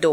2।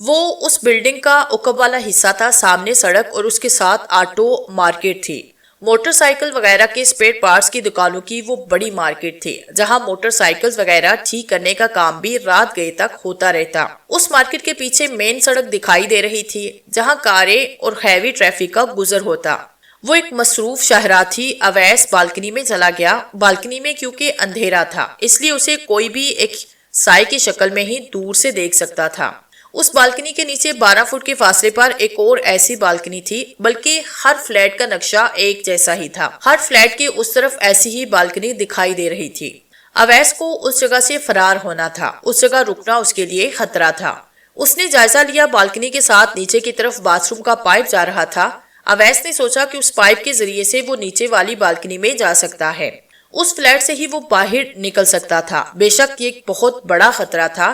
وہ اس بلڈنگ کا اوپر والا حصہ تھا، سامنے سڑک اور اس کے ساتھ آٹو مارکیٹ تھی، موٹر سائیکل وغیرہ کے اسپیئر پارٹس کی دکانوں کی وہ بڑی مارکیٹ تھی جہاں موٹر سائیکل وغیرہ ٹھیک کرنے کا کام بھی رات گئے تک ہوتا رہتا۔ اس مارکیٹ کے پیچھے مین سڑک دکھائی دے رہی تھی جہاں کاریں اور ہیوی ٹریفک کا گزر ہوتا۔ وہ ایک مصروف شاہراہ تھی۔ اویس بالکنی میں چلا گیا۔ بالکنی میں کیونکہ اندھیرا تھا اس لیے اسے کوئی بھی ایک سائے کی شکل میں ہی دور سے دیکھ سکتا تھا۔ اس بالکنی کے نیچے 12 فٹ کے فاصلے پر ایک اور ایسی بالکنی تھی، بلکہ ہر فلیٹ کا نقشہ ایک جیسا ہی تھا۔ ہر فلیٹ کے اس طرف ایسی ہی بالکنی دکھائی دے رہی تھی۔ اویس کو اس جگہ سے فرار ہونا تھا، اس جگہ رکنا اس کے لیے خطرہ تھا۔ اس نے جائزہ لیا، بالکنی کے ساتھ نیچے کی طرف باتھ روم کا پائپ جا رہا تھا۔ اویس نے سوچا کہ اس پائپ کے ذریعے سے وہ نیچے والی بالکنی میں جا سکتا ہے، اس فلیٹ سے ہی وہ باہر نکل سکتا تھا۔ بے شک یہ ایک بہت بڑا خطرہ تھا،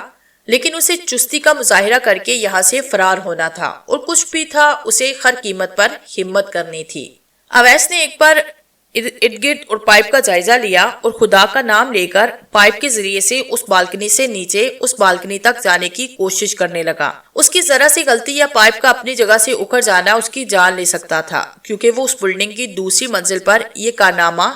لیکن اسے چستی کا مظاہرہ کر کے یہاں سے فرار ہونا تھا، اور کچھ بھی تھا اسے ہر قیمت پر ہمت کرنی تھی۔ اویس نے ایک بار ارد گرد اور پائپ کا جائزہ لیا اور خدا کا نام لے کر پائپ کے ذریعے سے اس بالکنی سے نیچے اس بالکنی تک جانے کی کوشش کرنے لگا۔ اس کی ذرا سی غلطی یا پائپ کا اپنی جگہ سے اکھڑ جانا اس کی جان لے سکتا تھا، کیونکہ وہ اس بلڈنگ کی دوسری منزل پر یہ کارنامہ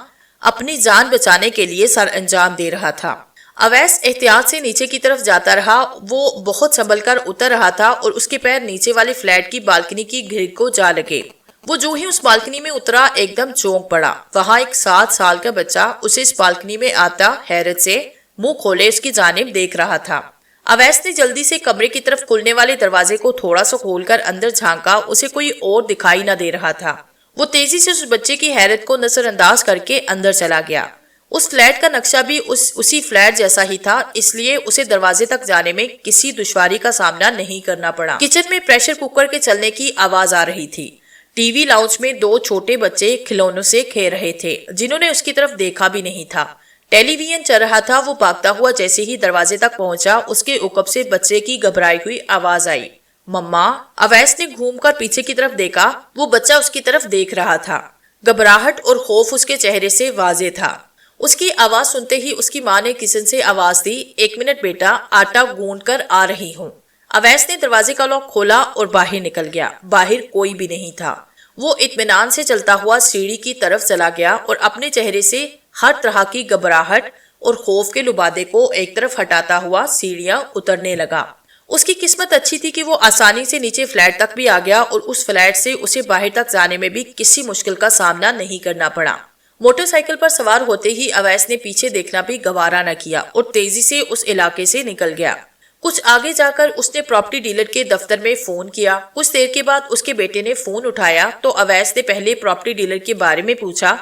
اپنی جان بچانے کے لیے سر انجام دے رہا تھا۔ اویس احتیاط سے نیچے کی طرف جاتا رہا۔ وہ بہت سنبھل کر اتر رہا تھا اور اس کے پیر نیچے والے فلیٹ کی بالکنی کی گرد کو جا لگے۔ وہ جو ہی اس بالکنی میں اترا ایک دم چونک پڑا۔ وہاں ایک 7 سال کا بچہ اسے اس بالکنی میں آتا حیرت سے منہ کھولے اس کی جانب دیکھ رہا تھا۔ اویس نے جلدی سے کمرے کی طرف کھلنے والے دروازے کو تھوڑا سا کھول کر اندر جھانکا، اسے کوئی اور دکھائی نہ دے رہا تھا۔ وہ تیزی سے اس بچے کی حیرت کو نظر انداز کر کے اندر چلا گیا۔ اس فلیٹ کا نقشہ بھی اسی فلیٹ جیسا ہی تھا، اس لیے اسے دروازے تک جانے میں کسی دشواری کا سامنا نہیں کرنا پڑا۔ کچن میں پریشر کوکر کے چلنے کی آواز آ رہی تھی۔ ٹی وی لاؤنج میں 2 چھوٹے بچے کھلونوں سے کھیل رہے تھے جنہوں نے اس کی طرف دیکھا بھی نہیں تھا۔ ٹیلی ویژن چل رہا تھا۔ وہ بھاگتا ہوا جیسے ہی دروازے تک پہنچا اس کے عقب سے بچے کی گھبرائی ہوئی آواز آئی، مما۔ اویس نے گھوم کر پیچھے کی طرف دیکھا، وہ بچہ اس کی طرف دیکھ رہا تھا۔ گھبراہٹ اور خوف اس کے چہرے سے واضح تھا۔ اس کی آواز سنتے ہی اس کی ماں نے کچن سے آواز دی، 1 منٹ بیٹا، آٹا گوندھ کر آ رہی ہوں۔ اویس نے دروازے کا لاک کھولا اور باہر نکل گیا۔ باہر کوئی بھی نہیں تھا۔ وہ اطمینان سے چلتا ہوا سیڑھی کی طرف چلا گیا اور اپنے چہرے سے ہر طرح کی گھبراہٹ اور خوف کے لبادے کو ایک طرف ہٹاتا ہوا سیڑھیاں اترنے لگا۔ اس کی قسمت اچھی تھی کہ وہ آسانی سے نیچے فلیٹ تک بھی آ گیا اور اس فلیٹ سے اسے باہر تک جانے میں بھی کسی مشکل کا سامنا نہیں کرنا پڑا۔ موٹر سائیکل پر سوار ہوتے ہی اویس نے پیچھے دیکھنا بھی گوارا نہ کیا اور تیزی سے اس علاقے سے نکل گیا۔ کچھ آگے جا کر اس نے پراپرٹی ڈیلر کے دفتر میں فون کیا۔ کچھ دیر کے بعد اس کے بیٹے نے فون اٹھایا تو اویس نے پہلے پراپرٹی ڈیلر کے بارے میں پوچھا۔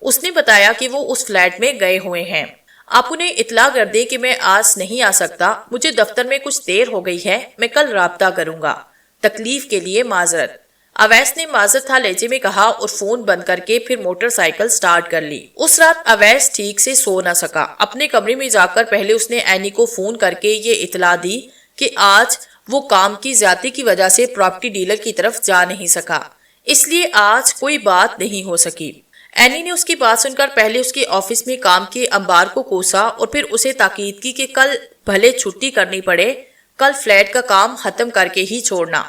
اس نے بتایا کہ وہ اس فلیٹ میں گئے ہوئے ہیں۔ آپ انہیں اطلاع کر دیں کہ میں آج نہیں آ سکتا، مجھے دفتر میں کچھ دیر ہو گئی ہے، میں کل رابطہ کروں گا، تکلیف کے لیے معذرت۔ اویس نے معذرت تھا لہجے میں کہا اور فون بند کر کے پھر موٹر سائیکل سٹارٹ کر لی۔ اس رات اویس ٹھیک سے سو نہ سکا۔ اپنے کمرے میں جا کر پہلے اس نے اینی کو فون کر کے یہ اطلاع دی کہ آج وہ کام کی زیادتی کی وجہ سے پراپرٹی ڈیلر کی طرف جا نہیں سکا، اس لیے آج کوئی بات نہیں ہو سکی۔ اینی نے اس کی بات سن کر پہلے اس کے آفس میں کام کے انبار کو کوسا اور پھر اسے تاکید کی کہ کل بھلے چھٹی کرنی پڑے، کل فلیٹ کا کام ختم کر کے ہی چھوڑنا۔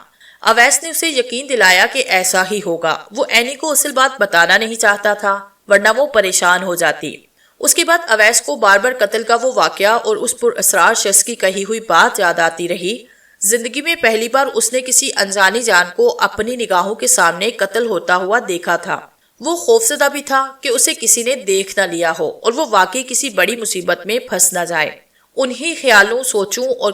اویس نے اسے یقین دلایا کہ ایسا ہی ہوگا۔ وہ اینی کو اصل بات بتانا نہیں چاہتا تھا ورنہ وہ پریشان ہو جاتی۔ اس کے بعد اویس کو بار بار قتل کا وہ واقعہ اور اس پر اسرار شخص کی کہی ہوئی بات یاد آتی رہی۔ زندگی میں پہلی بار اس نے کسی انجانی جان کو اپنی نگاہوں کے سامنے قتل ہوتا ہوا دیکھا تھا۔ وہ خوفزدہ بھی تھا کہ اسے کسی نے دیکھ نہ لیا ہو اور وہ واقعی کسی بڑی مصیبت میں پھنس نہ جائے۔ انہی خیالوں، سوچوں اور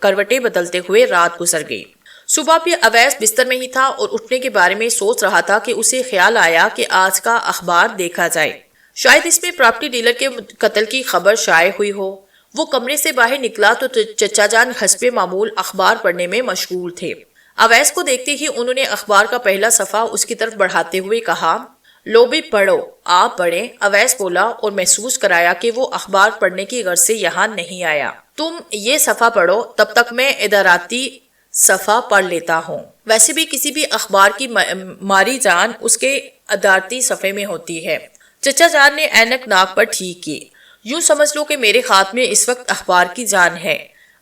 کروٹیں بدلتے ہوئے رات گزر گئی۔ صبح بھی اویس بستر میں ہی تھا اور اٹھنے کے بارے میں سوچ رہا تھا کہ اسے خیال آیا کہ آج کا اخبار دیکھا جائے، شاید اس میں پراپرٹی ڈیلر کے قتل کی خبر شائع ہوئی ہو۔ وہ کمرے سے باہر نکلا تو چچا جان حسب معمول اخبار پڑھنے میں مشغول تھے۔ اویس کو دیکھتے ہی انہوں نے اخبار کا پہلا صفحہ اس کی طرف بڑھاتے ہوئے کہا، لو بھی پڑھو۔ آپ پڑھیں، اویس بولا اور محسوس کرایا کہ وہ اخبار پڑھنے کی غرض سے یہاں نہیں آیا۔ تم یہ صفحہ پڑھو، تب تک میں اداراتی صفحہ پڑھ لیتا ہوں۔ ویسے بھی کسی بھی اخبار کی ماری جان اس کے ادارتی صفحے میں ہوتی ہے۔ چچا جان نے اینک ناک پر ٹھیک کی۔ یوں سمجھ لو کہ میرے ہاتھ میں اس وقت اخبار کی جان ہے۔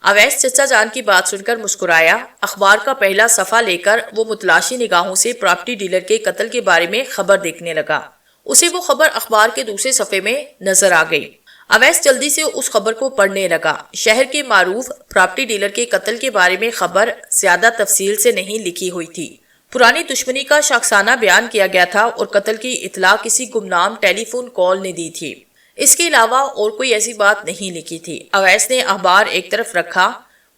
اویس چچا جان کی بات سن کر مسکرایا۔ اخبار کا پہلا صفحہ لے کر وہ متلاشی نگاہوں سے پراپرٹی ڈیلر کے قتل کے بارے میں خبر دیکھنے لگا۔ اسے وہ خبر اخبار کے دوسرے صفحے میں نظر آ گئی۔ اویس جلدی سے اس خبر کو پڑھنے لگا۔ شہر کے معروف پراپرٹی ڈیلر کے قتل کے بارے میں خبر زیادہ تفصیل سے نہیں لکھی ہوئی تھی۔ پرانی دشمنی کا شخصانہ بیان کیا گیا تھا اور قتل کی اطلاع کسی گمنام ٹیلی فون کال نے دی تھی۔ اس کے علاوہ اور کوئی ایسی بات نہیں لکھی تھی۔ اویس نے اخبار ایک طرف رکھا۔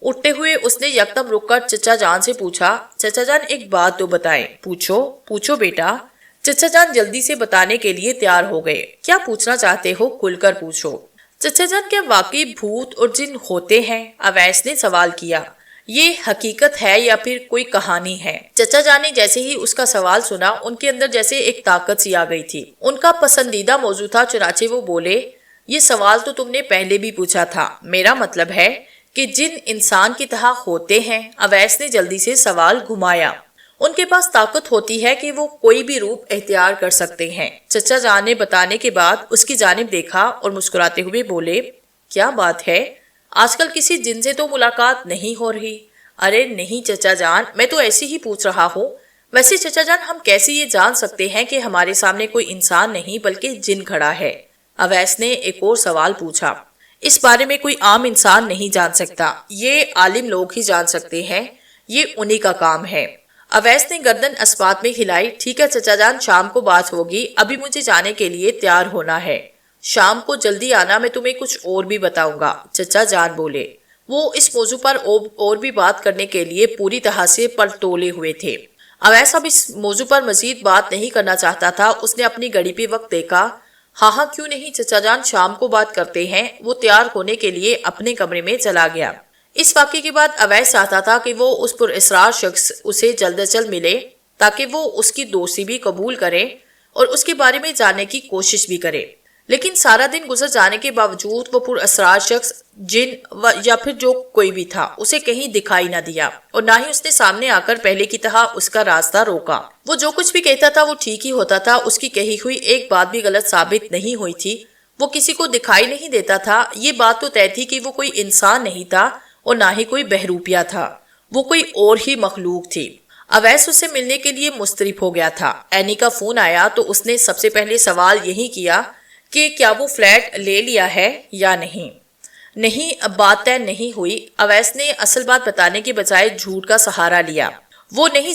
اٹھتے ہوئے اس نے یکدم رک کر چچا جان سے پوچھا، چچا جان ایک بات تو بتائیں۔ پوچھو بیٹا۔ چچا جان جلدی سے بتانے کے لیے تیار ہو گئے۔ کیا پوچھنا چاہتے ہو کھل کر پوچھو۔ چچا جان کیا واقعی بھوت اور جن ہوتے ہیں؟ اویس نے سوال کیا۔ یہ حقیقت ہے یا پھر کوئی کہانی ہے؟ چچا جان نے جیسے ہی اس کا سوال سنا ان کے اندر جیسے ایک طاقت سی آ گئی تھی۔ ان کا پسندیدہ موضوع تھا، چنانچہ وہ بولے، یہ سوال تو تم نے پہلے بھی پوچھا تھا، میرا مطلب ہے کہ جن انسان کی طرح ہوتے ہیں۔ اویس نے جلدی سے سوال گھمایا۔ ان کے پاس طاقت ہوتی ہے کہ وہ کوئی بھی روپ اختیار کر سکتے ہیں۔ چچا جان نے بتانے کے بعد اس کی جانب دیکھا اور مسکراتے ہوئے بولے، کیا بات ہے، آج کل کسی جن سے تو ملاقات نہیں ہو رہی؟ ارے نہیں چچا جان، میں تو ایسے ہی پوچھ رہا ہوں۔ ویسے چچا جان ہم کیسے یہ جان سکتے ہیں کہ ہمارے سامنے کوئی انسان نہیں بلکہ جن کھڑا ہے؟ اویس نے ایک اور سوال پوچھا۔ اس بارے میں کوئی عام انسان نہیں جان سکتا، یہ عالم لوگ ہی جان سکتے ہیں، یہ انہی کا کام ہے۔ اویس نے گردن اسبات میں ہلائی۔ ٹھیک ہے چچا جان، شام کو بات ہوگی، ابھی مجھے جانے کے لیے تیار ہونا ہے۔ شام کو جلدی آنا، میں تمہیں کچھ اور بھی بتاؤں گا، چچا جان بولے۔ وہ اس موضوع پر اور بھی بات کرنے کے لیے پوری طرح سے پلٹولے ہوئے تھے۔ اویس اب اس موضوع پر مزید بات نہیں کرنا چاہتا تھا۔ اس نے اپنی گھڑی پہ وقت دیکھا۔ ہاں کیوں نہیں چچا جان، شام کو بات کرتے ہیں۔ وہ تیار ہونے کے لیے اپنے کمرے میں چلا گیا۔ اس واقعے کے بعد اویس چاہتا تھا کہ وہ اس پر اسرار شخص اسے جلد از جلد ملے تاکہ وہ اس کی دوستی بھی قبول کرے اور اس کے بارے میں جاننے کی کوشش بھی کرے، لیکن سارا دن گزر جانے کے باوجود وہ پر اسرار شخص جن یا پھر جو کوئی بھی تھا اسے کہیں دکھائی نہ دیا، اور نہ ہی اس نے سامنے آ کر پہلے کی طرح اس کا راستہ روکا۔ وہ جو کچھ بھی کہتا تھا وہ ٹھیک ہی ہوتا تھا، اس کی کہی ہوئی ایک بات بھی غلط ثابت نہیں ہوئی تھی۔ وہ کسی کو دکھائی نہیں دیتا تھا، یہ بات تو طے تھی کہ وہ کوئی انسان نہیں تھا اور نہ ہی کوئی بہروپیہ تھا، وہ کوئی اور ہی مخلوق تھی۔ اویس اسے ملنے کے لیے مستعد ہو گیا تھا۔ اینی کا فون آیا تو اس نے سب سے پہلے سوال یہی کیا کہ کیا وہ فلیٹ لے لیا ہے یا نہیں۔ اب بات طے نہیں ہوئی۔ اویس نے اصل بات بتانے کے بجائے جھوٹ کا سہارا لیا۔ وہ نہیں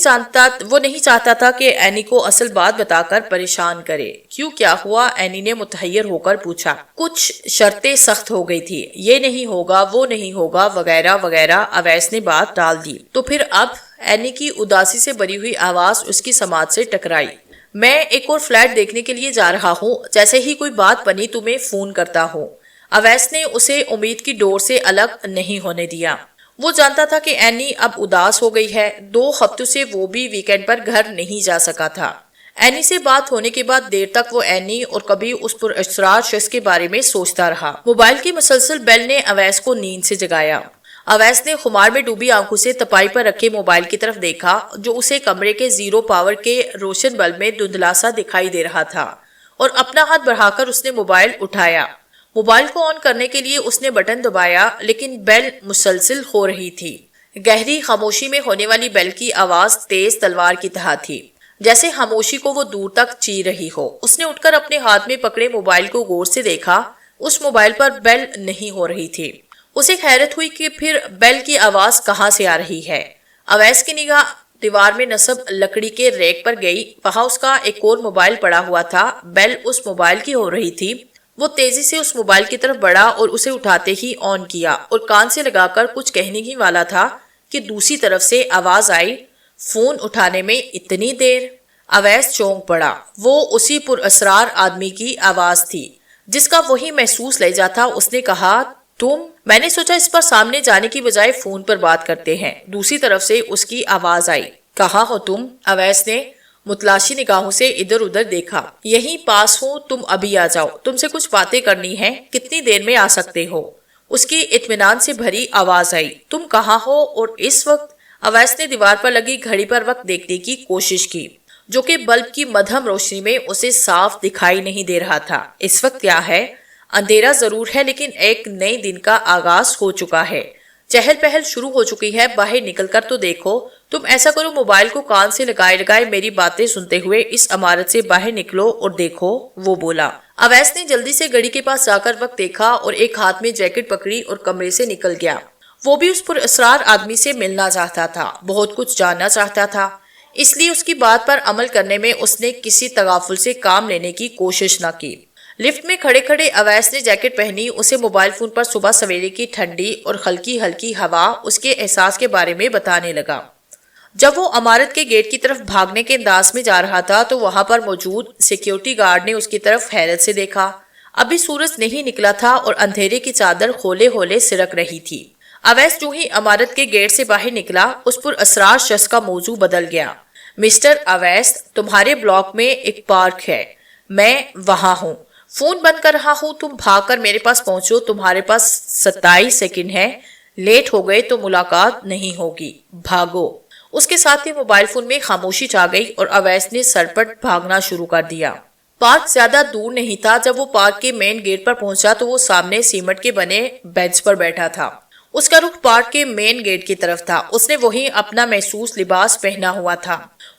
چاہتا تھا کہ اینی کو اصل بات بتا کر پریشان کرے۔ کیوں، کیا ہوا؟ اینی نے متحیر ہو کر پوچھا۔ کچھ شرطیں سخت ہو گئی تھی، یہ نہیں ہوگا، وہ نہیں ہوگا، وغیرہ وغیرہ۔ اویس نے بات ٹال دی۔ تو پھر اب؟ اینی کی اداسی سے بھری ہوئی آواز اس کی سماعت سے ٹکرائی۔ میں ایک اور فلیٹ دیکھنے کے لیے جا رہا ہوں، جیسے ہی کوئی بات بنی تمہیں فون کرتا ہوں۔ اویس نے اسے امید کی ڈور سے الگ نہیں ہونے دیا۔ وہ جانتا تھا کہ اینی اب اداس ہو گئی ہے۔ 2 ہفتوں سے وہ بھی ویکینڈ پر گھر نہیں جا سکا تھا۔ اینی سے بات ہونے کے بعد دیر تک وہ اینی اور کبھی اس پر اسرار شخص کے بارے میں سوچتا رہا۔ موبائل کی مسلسل بیل نے اویس کو نیند سے جگایا۔ اویس نے خمار میں ڈوبی آنکھوں سے تپائی پر رکھے موبائل کی طرف دیکھا، جو اسے کمرے کے 0 پاور کے روشن بلب میں دھندلا سا دکھائی دے رہا تھا، اور اپنا ہاتھ بڑھا کر اس نے موبائل اٹھایا۔ موبائل کو آن کرنے کے لیے اس نے بٹن دبایا، لیکن بیل مسلسل ہو رہی تھی۔ گہری خاموشی میں ہونے والی بیل کی آواز تیز تلوار کی طرح تھی، جیسے خاموشی کو وہ دور تک چیر رہی ہو۔ اس نے اٹھ کر اپنے ہاتھ میں پکڑے موبائل کو غور سے دیکھا۔ اس موبائل پر بیل نہیں ہو رہی تھی۔ اسے حیرت ہوئی کہ پھر بیل کی آواز کہاں سے آ رہی ہے۔ اویس کی نگاہ دیوار میں نصب لکڑی کے ریک پر گئی۔ وہاں اس کا ایک اور موبائل پڑا ہوا تھا۔ بیل اس موبائل کی ہو رہی تھی۔ وہ تیزی سے اس موبائل کی طرف بڑھا اور اسے اٹھاتے ہی آن کیا، اور کان سے لگا کر کچھ کہنے ہی والا تھا کہ دوسری طرف سے آواز آئی، فون اٹھانے میں اتنی دیر؟ اویس چونک پڑا۔ وہ اسی پر اسرار آدمی کی آواز تھی جس کا وہی محسوس لہجہ تھا۔ اس نے کہا، تم؟ میں نے سوچا اس پر سامنے جانے کی بجائے فون پر بات کرتے ہیں۔ دوسری طرف سے اس کی آواز آئی، کہاں ہو تم؟ اویس نے متلاشی نگاہوں سے ادھر ادھر دیکھا۔ یہیں پاس ہوں، تم ابھی آ جاؤ، تم سے کچھ باتیں کرنی ہیں۔ کتنی دیر میں آ سکتے ہو؟ اس کی اطمینان سے بھری آواز آئی، تم کہاں ہو اور اس وقت؟ اویس نے دیوار پر لگی گھڑی پر وقت دیکھنے کی کوشش کی، جو کہ بلب کی مدھم روشنی میں اسے صاف دکھائی نہیں دے رہا تھا۔ اس وقت کیا ہے؟ اندھیرا ضرور ہے، لیکن ایک نئے دن کا آغاز ہو چکا ہے۔ چہل پہل شروع ہو چکی ہے، باہر نکل کر تو دیکھو۔ تم ایسا کرو، موبائل کو کان سے لگائے لگائے میری باتیں سنتے ہوئے اس عمارت سے باہر نکلو اور دیکھو، وہ بولا۔ اویس نے جلدی سے گھڑی کے پاس جا کر وقت دیکھا اور ایک ہاتھ میں جیکٹ پکڑی اور کمرے سے نکل گیا۔ وہ بھی اس پر اسرار آدمی سے ملنا چاہتا تھا، بہت کچھ جاننا چاہتا تھا، اس لیے اس کی بات پر عمل کرنے میں اس نے کسی تغافل سے کام لینے کی کوشش نہ کی۔ لفٹ میں کھڑے کھڑے اویس نے جیکٹ پہنی، اسے موبائل فون پر صبح سویرے کی ٹھنڈی اور ہلکی ہلکی ہوا اس کے احساس کے بارے میں بتانے لگا۔ جب وہ عمارت کے گیٹ کی طرف بھاگنے کے انداز میں جا رہا تھا تو وہاں پر موجود سیکیورٹی گارڈ نے اس کی طرف حیرت سے دیکھا۔ ابھی سورج نہیں نکلا تھا اور اندھیرے کی چادر ہولے ہولے سرک رہی تھی۔ اویس جو ہی عمارت کے گیٹ سے باہر نکلا، اس پر اسرار شخص کا موضوع بدل گیا۔ مسٹر اویس، تمہارے بلاک میں ایک پارک ہے، میں وہاں ہوں، فون بند کر رہا ہوں، تم بھاگ کر میرے پاس پہنچو، تمہارے پاس 27 سیکنڈ ہے، لیٹ ہو گئے تو ملاقات نہیں ہوگی، بھاگو۔ اس کے ساتھ ہی موبائل فون میں خاموشی چھا گئی اور اویس نے سرپٹ بھاگنا شروع کر دیا۔ پارک زیادہ دور نہیں تھا۔ جب وہ پارک کے مین گیٹ پر پہنچا تو وہ سامنے سیمنٹ کے بنے بینچ پر بیٹھا تھا۔ اس کا رخ پارک کے مین گیٹ کی طرف تھا۔ اس نے وہی اپنا محسوس لباس پہنا ہوا تھا،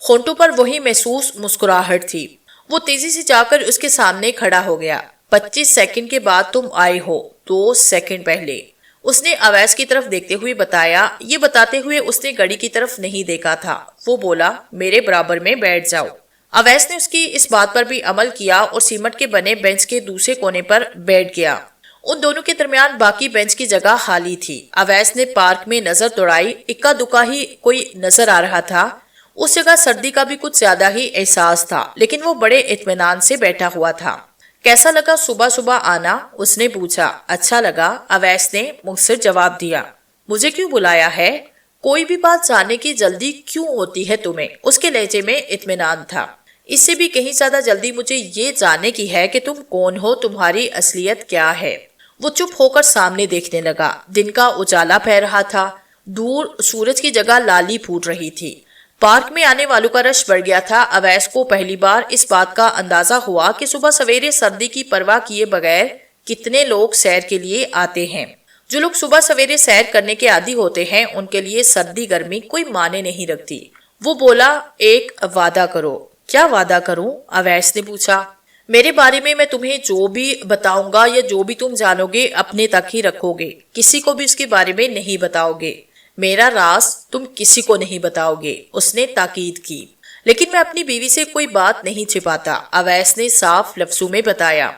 ہونٹوں پر وہی محسوس مسکراہٹ تھی۔ وہ تیزی سے جا کر اس کے سامنے کھڑا ہو گیا۔ 25 سیکنڈ کے بعد تم آئے ہو، 2 سیکنڈ پہلے، اس نے اویس کی طرف دیکھتے ہوئے بتایا۔ یہ بتاتے ہوئے اس نے گھڑی کی طرف نہیں دیکھا تھا۔ وہ بولا، میرے برابر میں بیٹھ جاؤ۔ اویس نے اس کی اس بات پر بھی عمل کیا اور سیمنٹ کے بنے بینچ کے دوسرے کونے پر بیٹھ گیا۔ ان دونوں کے درمیان باقی بینچ کی جگہ خالی تھی۔ اویس نے پارک میں نظر دوڑائی، اکا دکا ہی کوئی نظر آ رہا تھا۔ اس جگہ سردی کا بھی کچھ زیادہ ہی احساس تھا، لیکن وہ بڑے اطمینان سے بیٹھا ہوا تھا۔ کیسا لگا صبح صبح آنا؟ اس نے پوچھا۔ اچھا لگا، اویس نے مختصر جواب دیا۔ مجھے کیوں بلایا ہے؟ کوئی بھی بات جاننے کی جلدی کیوں ہوتی ہے تمہیں؟ اس کے لہجے میں اطمینان تھا۔ اس سے بھی کہیں زیادہ جلدی مجھے یہ جاننے کی ہے کہ تم کون ہو، تمہاری اصلیت کیا ہے۔ وہ چپ ہو کر سامنے دیکھنے لگا۔ دن کا اجالا پھیل رہا تھا، دور سورج کی جگہ لالی پھوٹ رہی تھی۔ پارک میں آنے والوں کا رش بڑھ گیا تھا۔ اویس کو پہلی بار اس بات کا اندازہ ہوا کہ صبح سویرے سردی کی پرواہ کیے بغیر کتنے لوگ سیر کے لیے آتے ہیں۔ جو لوگ صبح سویرے سیر کرنے کے عادی ہوتے ہیں ان کے لیے سردی گرمی کوئی معنی نہیں رکھتی۔ وہ بولا، ایک وعدہ کرو۔ کیا وعدہ کروں؟ اویس نے پوچھا۔ میرے بارے میں تمہیں جو بھی بتاؤں گا یا جو بھی تم جانو گے اپنے تک ہی رکھو گے، کسی کو بھی اس کے بارے میں نہیں بتاؤ گے۔ میرا راز تم کسی کو نہیں بتاؤ گے، اس نے تاکید کی۔ لیکن میں اپنی بیوی سے کوئی بات نہیں چھپاتا، اویس نے صاف لفظوں میں بتایا۔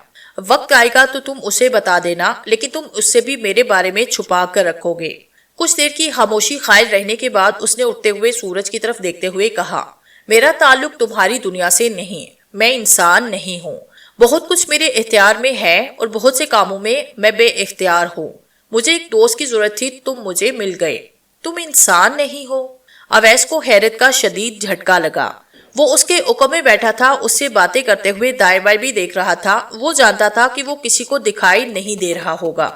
وقت آئے گا تو تم اسے بتا دینا، لیکن تم اس سے بھی میرے بارے میں چھپا کر رکھو گے۔ کچھ دیر کی خاموشی قائل رہنے کے بعد اس نے اٹھتے ہوئے سورج کی طرف دیکھتے ہوئے کہا، میرا تعلق تمہاری دنیا سے نہیں، میں انسان نہیں ہوں۔ بہت کچھ میرے اختیار میں ہے اور بہت سے کاموں میں میں بے اختیار ہوں۔ مجھے ایک دوست کی ضرورت تھی، تم مجھے مل گئے۔ تم انسان نہیں ہو؟ اویس کو حیرت کا شدید جھٹکا لگا۔ وہ اس کے اوقم میں بیٹھا تھا، اس سے باتیں کرتے ہوئے دائیں بائیں بھی دیکھ رہا تھا۔ وہ جانتا تھا کہ وہ کسی کو دکھائی نہیں دے رہا ہوگا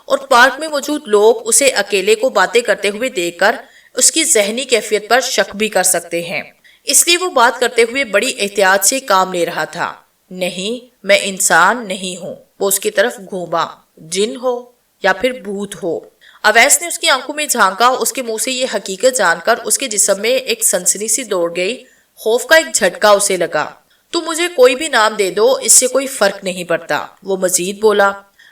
اور پارک میں موجود لوگ اسے اکیلے کو باتیں کرتے ہوئے دیکھ کر اس کی ذہنی کیفیت پر شک بھی کر سکتے ہیں۔ اس لیے وہ بات کرتے ہوئے بڑی احتیاط سے کام لے رہا تھا۔ نہیں، میں انسان نہیں ہوں۔ وہ اس کی طرف گھوما۔ جن ہو یا پھر بھوت ہو؟ اویس نے اس کی آنکھوں میں جھانکا۔ اس کے منہ سے یہ حقیقت جان کر اس کے جسم میں ایک سنسنی سی دوڑ گئی۔ خوف کا ایک جھٹکا اسے لگا۔ تم مجھے کوئی بھی نام دے دو، اس سے کوئی فرق نہیں پڑتا، وہ مزید بولا۔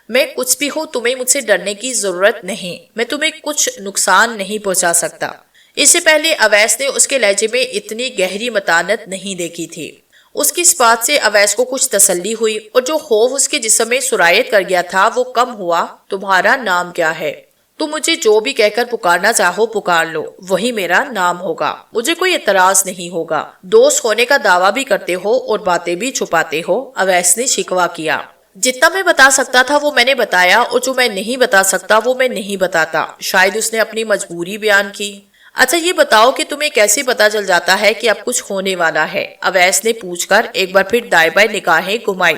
میں کچھ بھی ہوں، تمہیں مجھ سے ڈرنے کی ضرورت نہیں، میں تمہیں کچھ نقصان نہیں پہنچا سکتا۔ اس سے پہلے اویس نے اس کے لہجے میں اتنی گہری متانت نہیں دیکھی تھی۔ اس کی اس بات سے اویس کو کچھ تسلی ہوئی اور جو خوف اس کے جسم میں سرایت کر گیا تھا وہ کم ہوا۔ تمہارا نام کیا ہے؟ تم مجھے جو بھی کہہ کر پکارنا چاہو پکار لو، وہی میرا نام ہوگا، مجھے کوئی اعتراض نہیں ہوگا۔ دوست ہونے کا دعویٰ بھی کرتے ہو اور باتیں بھی چھپاتے ہو، اویس نے شکوہ کیا۔ جتنا میں بتا سکتا تھا وہ میں نے بتایا اور جو میں نہیں بتا سکتا وہ میں نہیں بتاتا۔ شاید اس نے اپنی مجبوری بیان کی۔ اچھا یہ بتاؤ کہ تمہیں کیسے پتا چل جاتا ہے کہ اب کچھ ہونے والا ہے؟ اویس نے پوچھ کر ایک بار پھر دائیں بائیں نگاہیں گھمائی۔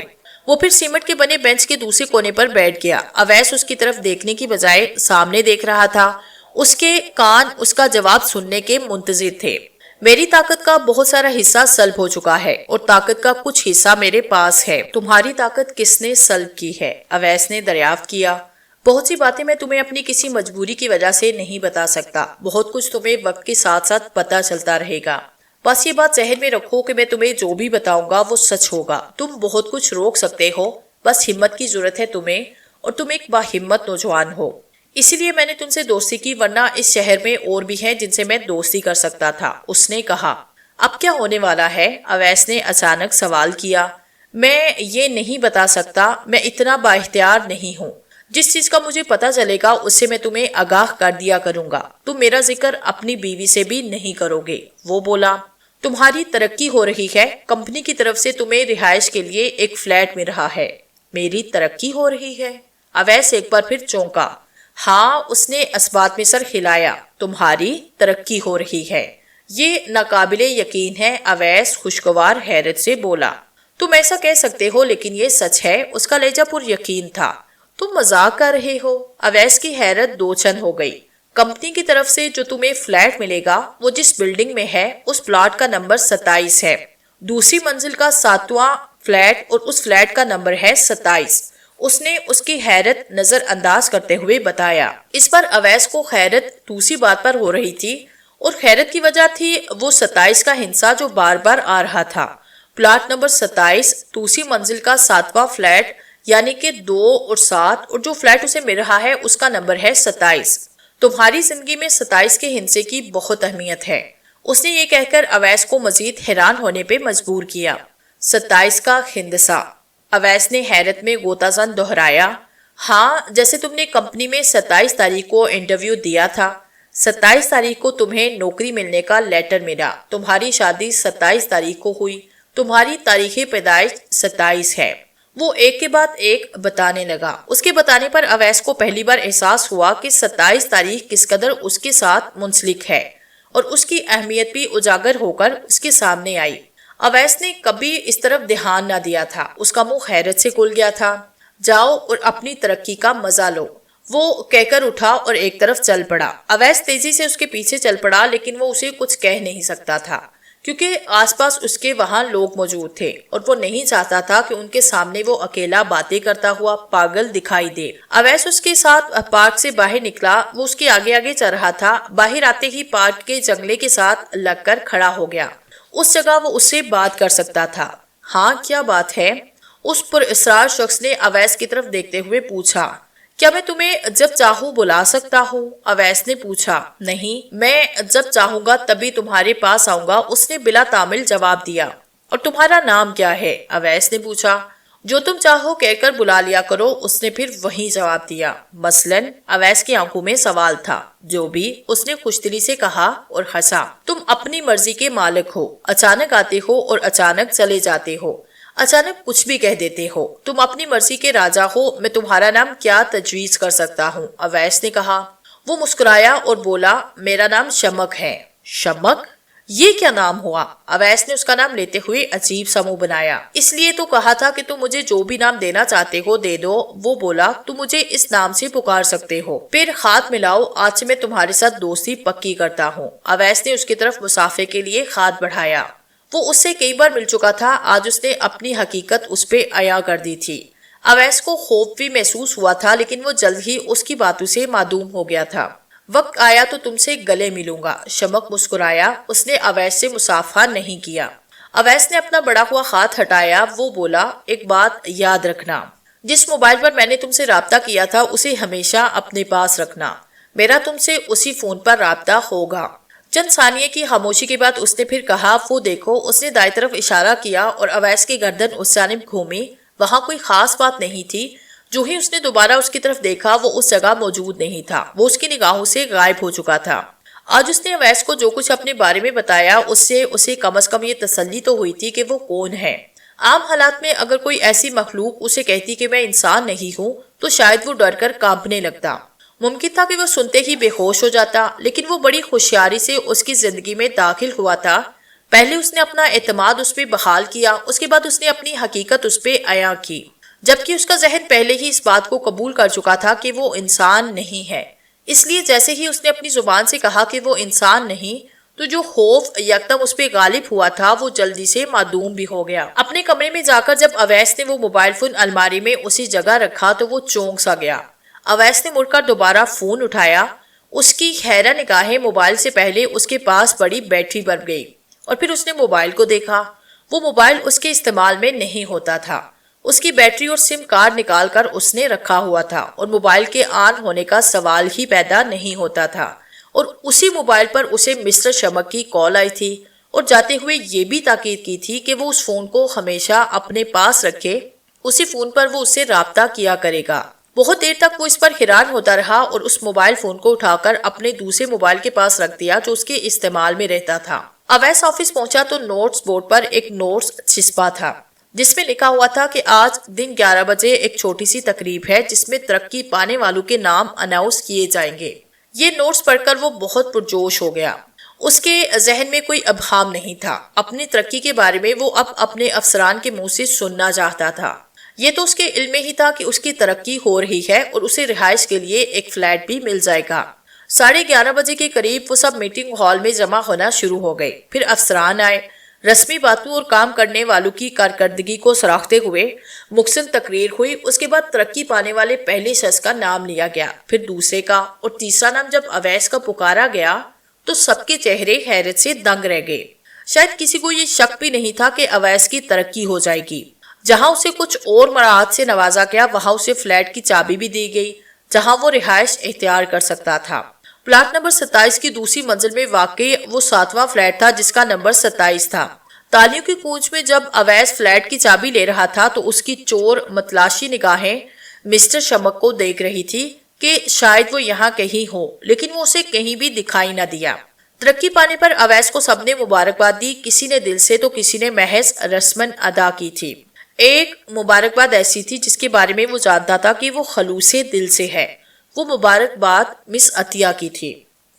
وہ پھر سیمنٹ کے بنے بینچ کے دوسرے کونے پر بیٹھ گیا۔ اویس اس کی طرف دیکھنے کی بجائے سامنے دیکھ رہا تھا۔ اس کے کان اس کا جواب سننے کے منتظر تھے۔ میری طاقت کا بہت سارا حصہ سلب ہو چکا ہے اور طاقت کا کچھ حصہ میرے پاس ہے۔ تمہاری طاقت کس نے سلب کی ہے؟ اویس نے دریافت کیا۔ بہت سی باتیں میں تمہیں اپنی کسی مجبوری کی وجہ سے نہیں بتا سکتا، بہت کچھ تمہیں وقت کے ساتھ ساتھ پتا چلتا رہے گا۔ بس یہ بات ذہن میں رکھو کہ میں تمہیں جو بھی بتاؤں گا وہ سچ ہوگا۔ تم بہت کچھ روک سکتے ہو، بس ہمت کی ضرورت ہے تمہیں، اور تم ایک باہمت نوجوان ہو۔ اسی لیے میں نے تم سے دوستی کی، ورنہ اس شہر میں اور بھی ہیں جن سے میں دوستی کر سکتا تھا۔ اس نے کہا۔ اب کیا ہونے والا ہے؟ اویس نے اچانک سوال کیا۔ میں یہ نہیں بتا سکتا، میں اتنا بااختیار نہیں ہوں۔ جس چیز کا مجھے پتا چلے گا اس سے میں تمہیں آگاہ کر دیا کروں گا۔ تم میرا ذکر اپنی بیوی سے بھی نہیں کرو گے۔ وہ بولا۔ تمہاری ترقی ہو رہی ہے، کمپنی کی طرف سے تمہیں رہائش کے لیے ایک فلیٹ مل رہا ہے۔ میری ترقی ہو رہی ہے؟ اویس ایک بار پھر چونکا۔ ہاں، اس نے اثبات میں سر ہلایا۔ تمہاری ترقی ہو رہی ہے، یہ ناقابل یقین ہے، اویس خوشگوار حیرت سے بولا۔ تم ایسا کہہ سکتے ہو لیکن یہ سچ ہے، اس کا لہجہ پر یقین تھا۔ تم مذاق کر رہے ہو؟ اویس کی حیرت دو چند ہو گئی۔ کمپنی کی طرف سے جو تمہیں فلیٹ ملے گا وہ جس بلڈنگ میں ہے اس پلاٹ کا نمبر 27 ہے، دوسری منزل کا 7واں فلیٹ، اور اس فلیٹ کا نمبر ہے 27۔ اس نے اس کی حیرت نظر انداز کرتے ہوئے بتایا۔ اس پر اویس کو حیرت دوسری بات پر ہو رہی تھی، اور حیرت کی وجہ تھی وہ 27 کا ہندسہ جو بار بار آ رہا تھا۔ پلاٹ نمبر 27، دوسری منزل کا 7واں فلیٹ، یعنی کہ 2 اور 7، اور جو فلیٹ اسے مل رہا ہے اس کا نمبر ہے 27۔ تمہاری زندگی میں 27 کے ہندسے کی بہت اہمیت ہے۔ اس نے یہ کہہ کر اویس کو مزید حیران ہونے پہ مجبور کیا۔ 27 کا ہندسہ؟ اویس نے حیرت میں غوطہ زن دہرایا۔ ہاں، جیسے تم نے کمپنی میں 27 تاریخ کو انٹرویو دیا تھا، 27 تاریخ کو تمہیں نوکری ملنے کا لیٹر ملا، تمہاری شادی 27 تاریخ کو ہوئی، تمہاری تاریخ پیدائش 27 ہے۔ وہ ایک کے بعد ایک بتانے لگا۔ اس کے بتانے پر اویس کو پہلی بار احساس ہوا کہ 27 تاریخ کس قدر اس کے ساتھ منسلک ہے، اور اس کی اہمیت بھی اجاگر ہو کر اس کے سامنے آئی۔ اویس نے کبھی اس طرف دھیان نہ دیا تھا، اس کا منہ حیرت سے کھل گیا تھا۔ جاؤ اور اپنی ترقی کا مزہ لو، وہ کہہ کر اٹھا اور ایک طرف چل پڑا۔ اویس تیزی سے اس کے پیچھے چل پڑا، لیکن وہ اسے کچھ کہہ نہیں سکتا تھا کیونکہ آس پاس اس کے وہاں لوگ موجود تھے، اور وہ نہیں چاہتا تھا کہ ان کے سامنے وہ اکیلا باتیں کرتا ہوا پاگل دکھائی دے۔ اویس اس کے ساتھ پارک سے باہر نکلا، وہ اس کے آگے آگے چل رہا تھا۔ باہر آتے ہی پارک کے جنگلے کے ساتھ لگ کر کھڑا ہو گیا۔ اس جگہ وہ اس سے بات کر سکتا تھا۔ ہاں، کیا بات ہے؟ اس پر اسرار شخص نے اویس کی طرف دیکھتے ہوئے پوچھا۔ کیا میں تمہیں جب چاہوں بلا سکتا ہوں؟ اویس نے پوچھا۔ نہیں، میں جب چاہوں گا تبھی تمہارے پاس آؤں گا، اس نے بلا تعمل جواب دیا۔ اور تمہارا نام کیا ہے؟ اویس نے پوچھا۔ جو تم چاہو کہہ کر بلا لیا کرو، اس نے پھر وہی جواب دیا۔ مثلاً؟ اویس کی آنکھوں میں سوال تھا۔ جو بھی، اس نے خوش دلی سے کہا اور ہنسا۔ تم اپنی مرضی کے مالک ہو، اچانک آتے ہو اور اچانک چلے جاتے ہو، اچانک کچھ بھی کہہ دیتے ہو، تم اپنی مرضی کے راجا ہو۔ میں تمہارا نام کیا تجویز کر سکتا ہوں؟ اویس نے کہا۔ وہ مسکرایا اور بولا، میرا نام شمک ہے۔ شمک؟ یہ کیا نام ہوا؟ اویس نے اس کا نام لیتے ہوئے عجیب سا منہ بنایا۔ اس لیے تو کہا تھا کہ تم مجھے جو بھی نام دینا چاہتے ہو دے دو۔ وہ بولا، تم مجھے اس نام سے پکار سکتے ہو۔ پھر ہاتھ ملاؤ، آج سے میں تمہارے ساتھ دوستی پکی کرتا ہوں۔ اویس نے اس کی طرف مسافے کے لیے ہاتھ بڑھایا۔ وہ اس سے کئی بار مل چکا تھا، آج اس نے اپنی حقیقت اس پہ عیاں کر دی تھی۔ اویس کو خوف بھی محسوس ہوا تھا، لیکن وہ جلد ہی اس کی باتوں سے معدوم ہو گیا تھا۔ وقت آیا تو تم سے گلے ملوں گا۔ شمک مسکرایا، اس نے اویس سے مصافحہ نہیں کیا۔ اویس نے اپنا بڑا ہوا ہاتھ ہٹایا۔ وہ بولا، ایک بات یاد رکھنا، جس موبائل پر میں نے تم سے رابطہ کیا تھا اسے ہمیشہ اپنے پاس رکھنا، میرا تم سے اسی فون پر رابطہ ہوگا۔ چند ثانیے کی خاموشی کے بعد اس نے پھر کہا، وہ دیکھو۔ اس نے دائیں طرف اشارہ کیا اور اویس کی گردن اس جانب گھومی۔ وہاں کوئی خاص بات نہیں تھی۔ جو ہی اس نے دوبارہ اس کی طرف دیکھا وہ اس جگہ موجود نہیں تھا، وہ اس کی نگاہوں سے غائب ہو چکا تھا۔ آج اس نے اویس کو جو کچھ اپنے بارے میں بتایا اس سے اسے کم از کم یہ تسلی تو ہوئی تھی کہ وہ کون ہے۔ عام حالات میں اگر کوئی ایسی مخلوق اسے کہتی کہ میں انسان نہیں ہوں تو شاید وہ ڈر کر کانپنے لگتا، ممکن تھا کہ وہ سنتے ہی بے ہوش ہو جاتا، لیکن وہ بڑی ہوشیاری سے اس کی زندگی میں داخل ہوا تھا۔ پہلے اس نے اپنا اعتماد اس پہ بحال کیا، اس کے بعد اس نے اپنی حقیقت اس پہ عیاں کی، جبکہ اس کا ذہن پہلے ہی اس بات کو قبول کر چکا تھا کہ وہ انسان نہیں ہے۔ اس لیے جیسے ہی اس نے اپنی زبان سے کہا کہ وہ انسان نہیں، تو جو خوف یکدم اس پہ غالب ہوا تھا وہ جلدی سے معدوم بھی ہو گیا۔ اپنے کمرے میں جا کر جب اویس نے وہ موبائل فون الماری میں اسی جگہ رکھا تو وہ چونک سا گیا۔ اویس نے مڑ کر دوبارہ فون اٹھایا۔ اس کی حیرہ نگاہیں موبائل سے پہلے اس کے پاس بڑی بیٹری پر گئی اور پھر اس نے موبائل کو دیکھا۔ وہ موبائل اس کے استعمال میں نہیں ہوتا تھا۔ اس کی بیٹری اور سم کارڈ نکال کر اس نے رکھا ہوا تھا اور موبائل کے آن ہونے کا سوال ہی پیدا نہیں ہوتا تھا، اور اسی موبائل پر اسے مسٹر شمک کی کال آئی تھی اور جاتے ہوئے یہ بھی تاکید کی تھی کہ وہ اس فون کو ہمیشہ اپنے پاس رکھے، اسی فون پر وہ اس سے رابطہ کیا کرے گا۔ بہت دیر تک وہ اس پر حیران ہوتا رہا اور اس موبائل فون کو اٹھا کر اپنے دوسرے موبائل کے پاس رکھ دیا جو اس کے استعمال میں رہتا تھا۔ اویس آفس پہنچا تو نوٹس بورڈ پر ایک نوٹس چھپا تھا جس میں لکھا ہوا تھا کہ آج دن 11 بجے ایک چھوٹی سی تقریب ہے جس میں ترقی پانے والوں کے نام اناؤنس کیے جائیں گے۔ یہ نوٹس پڑھ کر وہ بہت پرجوش ہو گیا۔ اس کے ذہن میں کوئی ابہام نہیں تھا۔ اپنی ترقی کے بارے میں وہ اب اپنے افسران کے منہ سے سننا چاہتا تھا۔ یہ تو اس کے علم میں ہی تھا کہ اس کی ترقی ہو رہی ہے اور اسے رہائش کے لیے ایک فلیٹ بھی مل جائے گا۔ 11:30 بجے کے قریب وہ سب میٹنگ ہال میں جمع ہونا شروع ہو گئے۔ پھر افسران آئے۔ رسمی باتوں اور کام کرنے والوں کی کارکردگی کو سراہتے ہوئے مختصر تقریر ہوئی۔ اس کے بعد ترقی پانے والے پہلے شخص کا نام لیا گیا، پھر دوسرے کا، اور تیسرا نام جب اویس کا پکارا گیا تو سب کے چہرے حیرت سے دنگ رہ گئے۔ شاید کسی کو یہ شک بھی نہیں تھا کہ اویس کی ترقی ہو جائے گی۔ جہاں اسے کچھ اور مراحت سے نوازا گیا وہاں اسے فلیٹ کی چابی بھی دی گئی جہاں وہ رہائش اختیار کر سکتا تھا۔ پلاٹ نمبر 27 کی دوسری منزل میں واقع وہ 7واں فلیٹ تھا جس کا نمبر 27 تھا۔ تالیوں کی گونج میں جب اویس فلیٹ کی چابی لے رہا تھا تو اس کی چور متلاشی نگاہیں مسٹر شمک کو دیکھ رہی تھی کہ شاید وہ یہاں کہیں ہو، لیکن وہ اسے کہیں بھی دکھائی نہ دیا۔ ترقی پانے پر اویس کو سب نے مبارکباد دی، کسی نے دل سے تو کسی نے محض رسمن ادا کی تھی۔ ایک مبارکباد ایسی تھی جس کے بارے میں وہ جانتا تھا کہ وہ خلوص دل سے ہے۔ وہ مبارکباد مس عطیہ کی تھی۔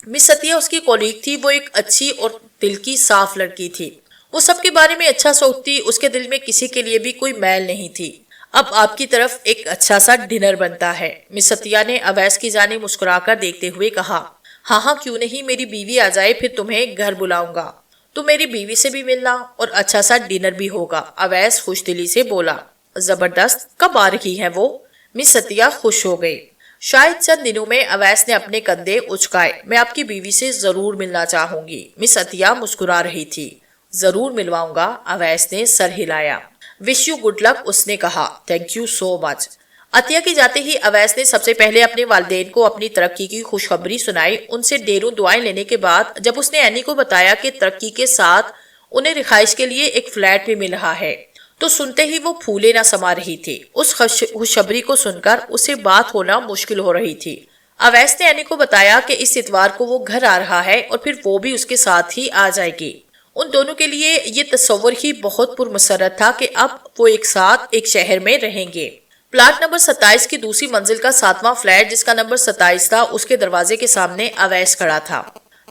مس عطیہ اس کی کولیگ تھی۔ وہ ایک اچھی اور دل کی صاف لڑکی تھی۔ وہ سب کے بارے میں اچھا سوچتی، اس کے دل میں کسی کے لیے بھی کوئی میل نہیں تھی۔ اب آپ کی طرف ایک اچھا سا ڈنر بنتا ہے، مس عطیہ نے اویس کی جانب مسکرا کر دیکھتے ہوئے کہا۔ ہاں ہاں کیوں نہیں، میری بیوی آ جائے پھر تمہیں گھر بلاؤں گا، تو میری بیوی سے بھی ملنا اور اچھا سا ڈنر بھی ہوگا، اویس خوش دلی سے بولا۔ زبردست، کب آ رہی ہے وہ؟ مس عطیہ خوش ہو گئی۔ شاید چند دنوں میں، اویس نے اپنے کندھے اچکائے۔ میں آپ کی بیوی سے ضرور ملنا چاہوں گی۔ مس عطیہ مسکرا رہی تھی۔ ضرور ملواؤں گا، اویس نے سر ہلایا۔ وش یو گڈ لک، اس نے کہا۔ تھینک یو سو مچ۔ عطیہ کی جاتے ہی اویس نے سب سے پہلے اپنے والدین کو اپنی ترقی کی خوشخبری سنائی۔ ان سے ڈھیروں دعائیں لینے کے بعد جب اس نے اینی کو بتایا کہ ترقی کے ساتھ انہیں رہائش کے لیے ایک فلیٹ بھی مل رہا ہے تو سنتے ہی وہ پھولے نہ سما رہی تھی۔ اس خوشخبری کو سن کر اسے بات ہونا مشکل ہو رہی تھی۔ اویس نے اینی کو بتایا کہ اس اتوار کو وہ گھر آ رہا ہے اور پھر وہ بھی اس کے ساتھ ہی آ جائے گی۔ ان دونوں کے لیے یہ تصور ہی بہت پرمسرت تھا کہ اب وہ ایک ساتھ ایک شہر میں رہیں گے۔ پلاٹ نمبر 27 کی دوسری منزل کا 7واں فلیٹ جس کا نمبر 27 تھا، اس کے دروازے کے سامنے اویس کھڑا تھا۔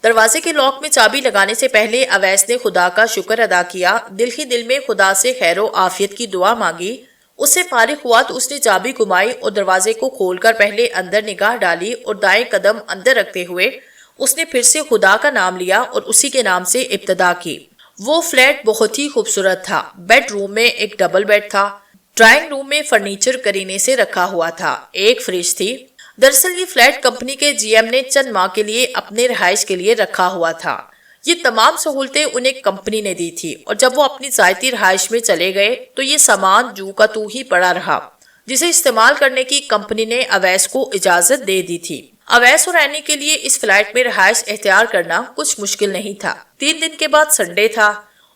دروازے کے لاک میں چابی لگانے سے پہلے اویس نے خدا کا شکر ادا کیا، دل ہی دل میں خدا سے خیر و عافیت کی دعا مانگی۔ اس سے فارغ ہوا تو اس نے چابی گھمائی اور دروازے کو کھول کر پہلے اندر نگاہ ڈالی اور دائیں قدم اندر رکھتے ہوئے اس نے پھر سے خدا کا نام لیا اور اسی کے نام سے ابتدا کی۔ وہ فلیٹ بہت ہی خوبصورت تھا۔ بیڈ روم میں ایک ڈبل بیڈ تھا۔ ڈرائنگ روم میں فرنیچر کرینے سے رکھا ہوا تھا۔ ایک فریج تھی۔ دراصل یہ فلیٹ کمپنی کے جی ایم نے چند ماہ کے لیے اپنے رہائش کے لیے رکھا ہوا تھا۔ یہ تمام سہولتیں انہیں کمپنی نے دی تھی اور جب وہ اپنی ذاتی رہائش میں چلے گئے تو یہ سامان جو کا تو ہی پڑا رہا جسے استعمال کرنے کی کمپنی نے اویس کو اجازت دے دی تھی۔ اویس اور اینی کے لیے اس فلیٹ میں رہائش اختیار کرنا کچھ مشکل نہیں تھا۔ 3 دن کے بعد سنڈے تھا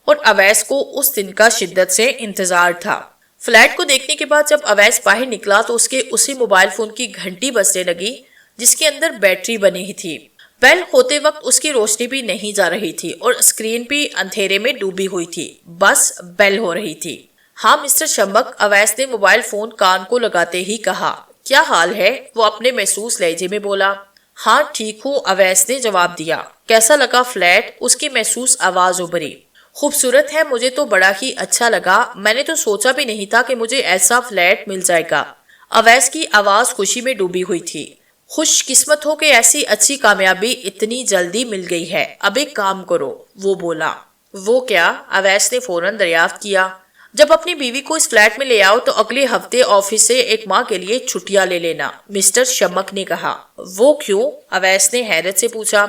اور اویس کو اس دن کا شدت سے انتظار تھا۔ فلیٹ کو دیکھنے کے بعد جب اویس باہر نکلا تو اس کے اسی موبائل فون کی گھنٹی بجنے لگی جس کے اندر بیٹری بنی ہی تھی۔ بیل ہوتے وقت اس کی روشنی بھی نہیں جا رہی تھی اور اسکرین بھی اندھیرے میں ڈوبی ہوئی تھی، بس بیل ہو رہی تھی۔ ہاں مسٹر شمک، اویس نے موبائل فون کان کو لگاتے ہی کہا۔ کیا حال ہے؟ وہ اپنے محسوس لہجے میں بولا۔ ہاں ٹھیک ہوں، اویس نے جواب دیا۔ کیسا لگا فلیٹ؟ اس کی محسوس آواز ابھری۔ خوبصورت ہے، مجھے تو بڑا ہی اچھا لگا، میں نے تو سوچا بھی نہیں تھا کہ مجھے ایسا فلیٹ مل جائے گا۔ اویس کی آواز خوشی میں ڈوبی ہوئی تھی۔ خوش قسمت ہو کہ ایسی اچھی کامیابی اتنی جلدی مل گئی ہے۔ اب ایک کام کرو، وہ بولا۔ وہ کیا؟ اویس نے فوراً دریافت کیا۔ جب اپنی بیوی کو اس فلیٹ میں لے آؤ تو اگلے ہفتے آفس سے ایک ماہ کے لیے چھٹیاں لے لینا، مسٹر شمک نے کہا۔ وہ کیوں؟ اویس نے حیرت سے پوچھا۔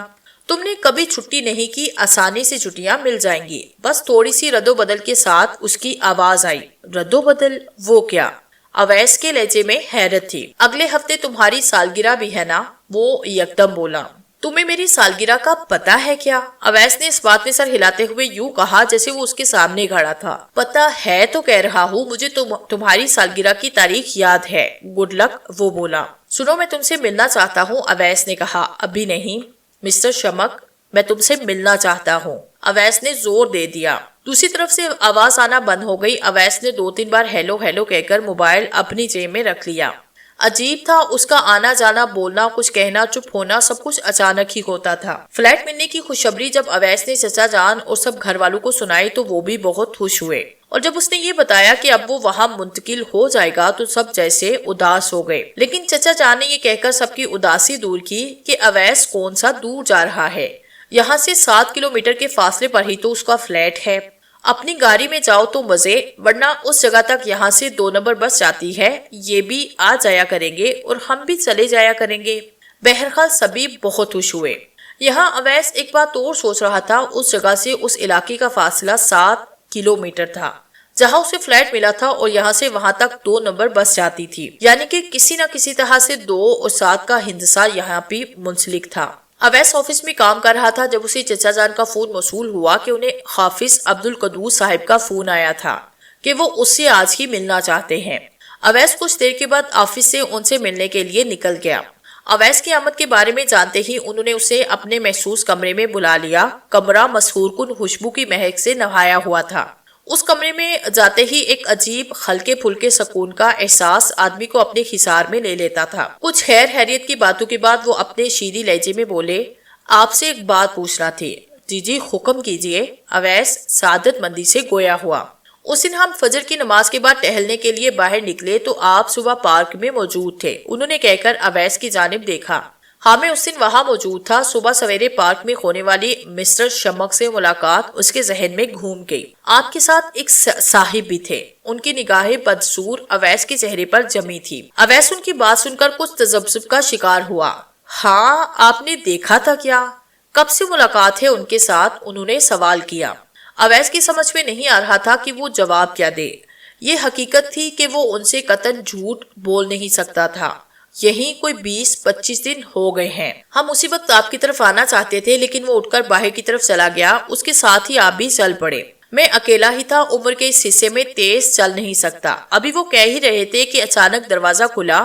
تم نے کبھی چھٹی نہیں کی، آسانی سے چھٹیاں مل جائیں گی، بس تھوڑی سی رد و بدل کے ساتھ اس کی آواز آئی۔ رد و بدل؟ وہ کیا؟ اویس کے لہجے میں حیرت تھی۔ اگلے ہفتے تمہاری سالگرہ بھی ہے نا؟ وہ یکدم بولا۔ تمہیں میری سالگرہ کا پتہ ہے کیا؟ اویس نے اس بات میں سر ہلاتے ہوئے یوں کہا جیسے وہ اس کے سامنے کھڑا تھا۔ پتہ ہے تو کہہ رہا ہوں، مجھے تمہاری سالگرہ کی تاریخ یاد ہے۔ گڈ لک، وہ بولا۔ سنو، میں تم سے ملنا چاہتا ہوں، اویس نے کہا۔ ابھی نہیں مسٹر شمک، میں تم سے ملنا چاہتا ہوں، اویس نے زور دے دیا۔ دوسری طرف سے آواز آنا بند ہو گئی۔ اویس نے 2-3 بار ہیلو ہیلو کہہ کر موبائل اپنی جیب میں رکھ لیا۔ عجیب تھا، اس کا آنا جانا، بولنا، کچھ کہنا، چپ ہونا، سب کچھ اچانک ہی ہوتا تھا۔ فلیٹ ملنے کی خوشخبری جب اویس نے چچا جان اور سب گھر والوں کو سنائی تو وہ بھی بہت خوش ہوئے، اور جب اس نے یہ بتایا کہ اب وہ وہاں منتقل ہو جائے گا تو سب جیسے اداس ہو گئے۔ لیکن چچا جان نے یہ کہہ کر سب کی اداسی دور کی کہ اویس کون سا دور جا رہا ہے، یہاں سے 7 کلومیٹر کے فاصلے پر ہی تو اس کا فلیٹ ہے۔ اپنی گاڑی میں جاؤ تو مزے، ورنہ اس جگہ تک یہاں سے 2 نمبر بس جاتی ہے، یہ بھی آ جایا کریں گے اور ہم بھی چلے جایا کریں گے۔ بہرحال سبھی بہت خوش ہوئے۔ یہاں اویس ایک بات اور سوچ رہا تھا، اس جگہ سے اس علاقے کا فاصلہ 7 کلومیٹر تھا جہاں اسے فلیٹ ملا تھا، اور یہاں سے وہاں تک 2 نمبر بس جاتی تھی، یعنی کہ کسی نہ کسی طرح سے 2 اور 7 کا ہندسہ یہاں بھی منسلک تھا۔ اویس آفس میں کام کر رہا تھا جب اسے چچا جان کا فون موصول ہوا کہ انہیں حافظ عبدالقدوس صاحب کا فون آیا تھا کہ وہ اس سے آج ہی ملنا چاہتے ہیں۔ اویس کچھ دیر کے بعد آفس سے ان سے ملنے کے لیے نکل گیا۔ اویس کی آمد کے بارے میں جانتے ہی انہوں نے اسے اپنے محسوس کمرے میں بلا لیا۔ کمرہ مسحور کن خوشبو کی مہک سے نہایا ہوا تھا۔ اس کمرے میں جاتے ہی ایک عجیب ہلکے پھلکے سکون کا احساس آدمی کو اپنے حصار میں لے لیتا تھا۔ کچھ خیر خیریت کی باتوں کے بعد وہ اپنے شیریں لہجے میں بولے، آپ سے ایک بات پوچھنا تھی۔ جی حکم کیجئے، اویس سعادت مندی سے گویا ہوا۔ اس دن ہم فجر کی نماز کے بعد ٹہلنے کے لیے باہر نکلے تو آپ صبح پارک میں موجود تھے، انہوں نے کہہ کر اویس کی جانب دیکھا۔ ہاں، میں اس دن وہاں موجود تھا۔ صبح سویرے پارک میں ہونے والی مسٹر شمک سے ملاقات اس کے ذہن میں گھوم گئی۔ آپ کے ساتھ ایک صاحب بھی تھے، ان کی نگاہیں بدسور اویس کے چہرے پر جمی تھی۔ اویس ان کی بات سن کر کچھ تذبذب کا شکار ہوا۔ ہاں، آپ نے دیکھا تھا کیا؟ کب سے ملاقات ہے ان کے ساتھ؟ انہوں نے سوال کیا۔ اویس کی سمجھ میں نہیں آ رہا تھا کہ وہ جواب کیا دے۔ یہ حقیقت تھی کہ وہ ان سے قطعاً جھوٹ بول نہیں سکتا تھا۔ یہی کوئی 20-25 دن ہو گئے ہیں۔ ہم اسی وقت آپ کی طرف آنا چاہتے تھے، لیکن وہ اٹھ کر باہر کی طرف چلا گیا، اس کے ساتھ ہی آپ بھی چل پڑے۔ میں اکیلا ہی تھا، عمر کے اس حصے میں تیز چل نہیں سکتا۔ ابھی وہ کہہ ہی رہے تھے کہ اچانک دروازہ کھلا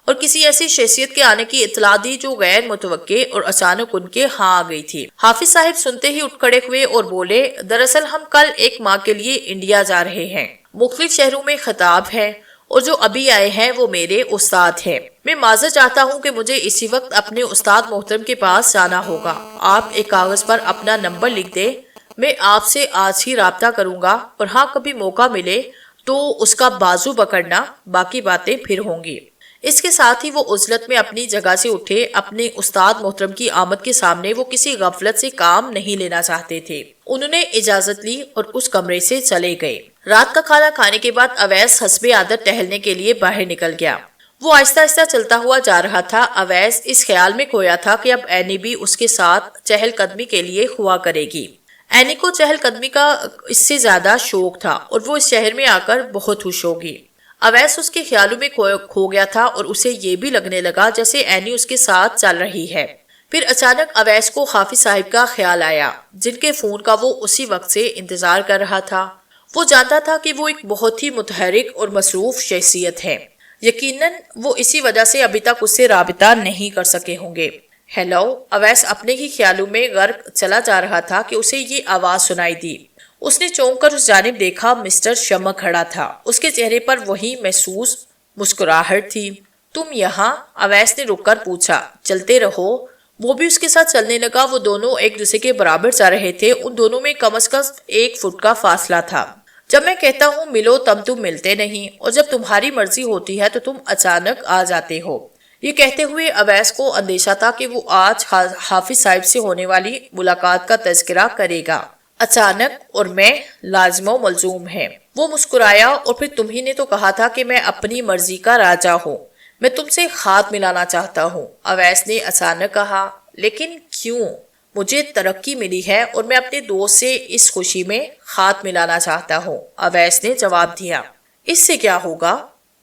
اور کسی ایسی شخصیت کے آنے کی اطلاع دی جو غیر متوقع اور اچانک ان کے ہاں آ گئی تھی۔ حافظ صاحب سنتے ہی اٹھ کھڑے ہوئے اور بولے، دراصل ہم کل 1 ماہ کے لیے انڈیا جا رہے ہیں۔ مختلف شہروں میں خطاب ہے، اور جو ابھی آئے ہیں وہ میرے استاد ہیں۔ میں معذرت چاہتا ہوں کہ مجھے اسی وقت اپنے استاد محترم کے پاس جانا ہوگا۔ آپ ایک کاغذ پر اپنا نمبر لکھ دیں، میں آپ سے آج ہی رابطہ کروں گا، اور ہاں کبھی موقع ملے تو اس کا بازو پکڑنا، باقی باتیں پھر ہوں گی۔ اس کے ساتھ ہی وہ عزلت میں اپنی جگہ سے اٹھے۔ اپنے استاد محترم کی آمد کے سامنے وہ کسی غفلت سے کام نہیں لینا چاہتے تھے۔ انہوں نے اجازت لی اور اس کمرے سے چلے گئے۔ رات کا کھانا کھانے کے بعد اویس حسب عادت ٹہلنے کے لیے باہر نکل گیا۔ وہ آہستہ آہستہ چلتا ہوا جا رہا تھا۔ اویس اس خیال میں کھویا تھا کہ اب اینی بھی اس کے ساتھ چہل قدمی کے لیے ہوا کرے گی۔ اینی کو چہل قدمی کا اس سے زیادہ شوق تھا اور وہ اس شہر میں آ کر بہت خوش ہوگی۔ اویس اس کے خیالوں میں کھو گیا تھا اور اسے یہ بھی لگنے لگا جیسے اینی اس کے ساتھ چل رہی ہے۔ پھر اچانک اویس کو حافظ صاحب کا خیال آیا، جن کے فون کا وہ اسی وقت سے انتظار کر رہا تھا۔ وہ جانتا تھا کہ وہ ایک بہت ہی متحرک اور مصروف شخصیت ہے۔ یقیناً وہ اسی وجہ سے ابھی تک اس سے رابطہ نہیں کر سکے ہوں گے۔ ہیلو، اویس اپنے ہی خیالوں میں غرق چلا جا رہا تھا کہ اسے یہ آواز سنائی دی۔ اس نے چونک کر اس جانب دیکھا، مسٹر شمک کھڑا تھا۔ اس کے چہرے پر وہی محسوس مسکراہٹ تھی۔ تم یہاں؟ اویس نے رک کر پوچھا۔ چلتے رہو۔ وہ بھی اس کے ساتھ چلنے لگا۔ وہ دونوں ایک دوسرے کے برابر چل رہے تھے۔ ان دونوں میں کم از کم 1 فٹ کا فاصلہ تھا۔ جب میں کہتا ہوں ملو تب تم ملتے نہیں، اور جب تمہاری مرضی ہوتی ہے تو تم اچانک آ جاتے ہو۔ یہ کہتے ہوئے اویس کو اندیشہ تھا کہ وہ آج حافظ صاحب سے ہونے والی ملاقات کا تذکرہ کرے گا۔ اچانک اور میں لازم و ملزوم ہے۔ وہ مسکرایا اور پھر تمہیں نے تو کہا تھا کہ میں اپنی مرضی کا راجا ہوں، میں تم سے ہاتھ ملانا چاہتا ہوں۔ اویس نے اچانک کہا، لیکن کیوں؟ مجھے ترقی ملی ہے اور میں اپنے دوست سے اس خوشی میں ہاتھ ملانا چاہتا ہوں۔ اویس نے جواب دیا، اس سے کیا ہوگا؟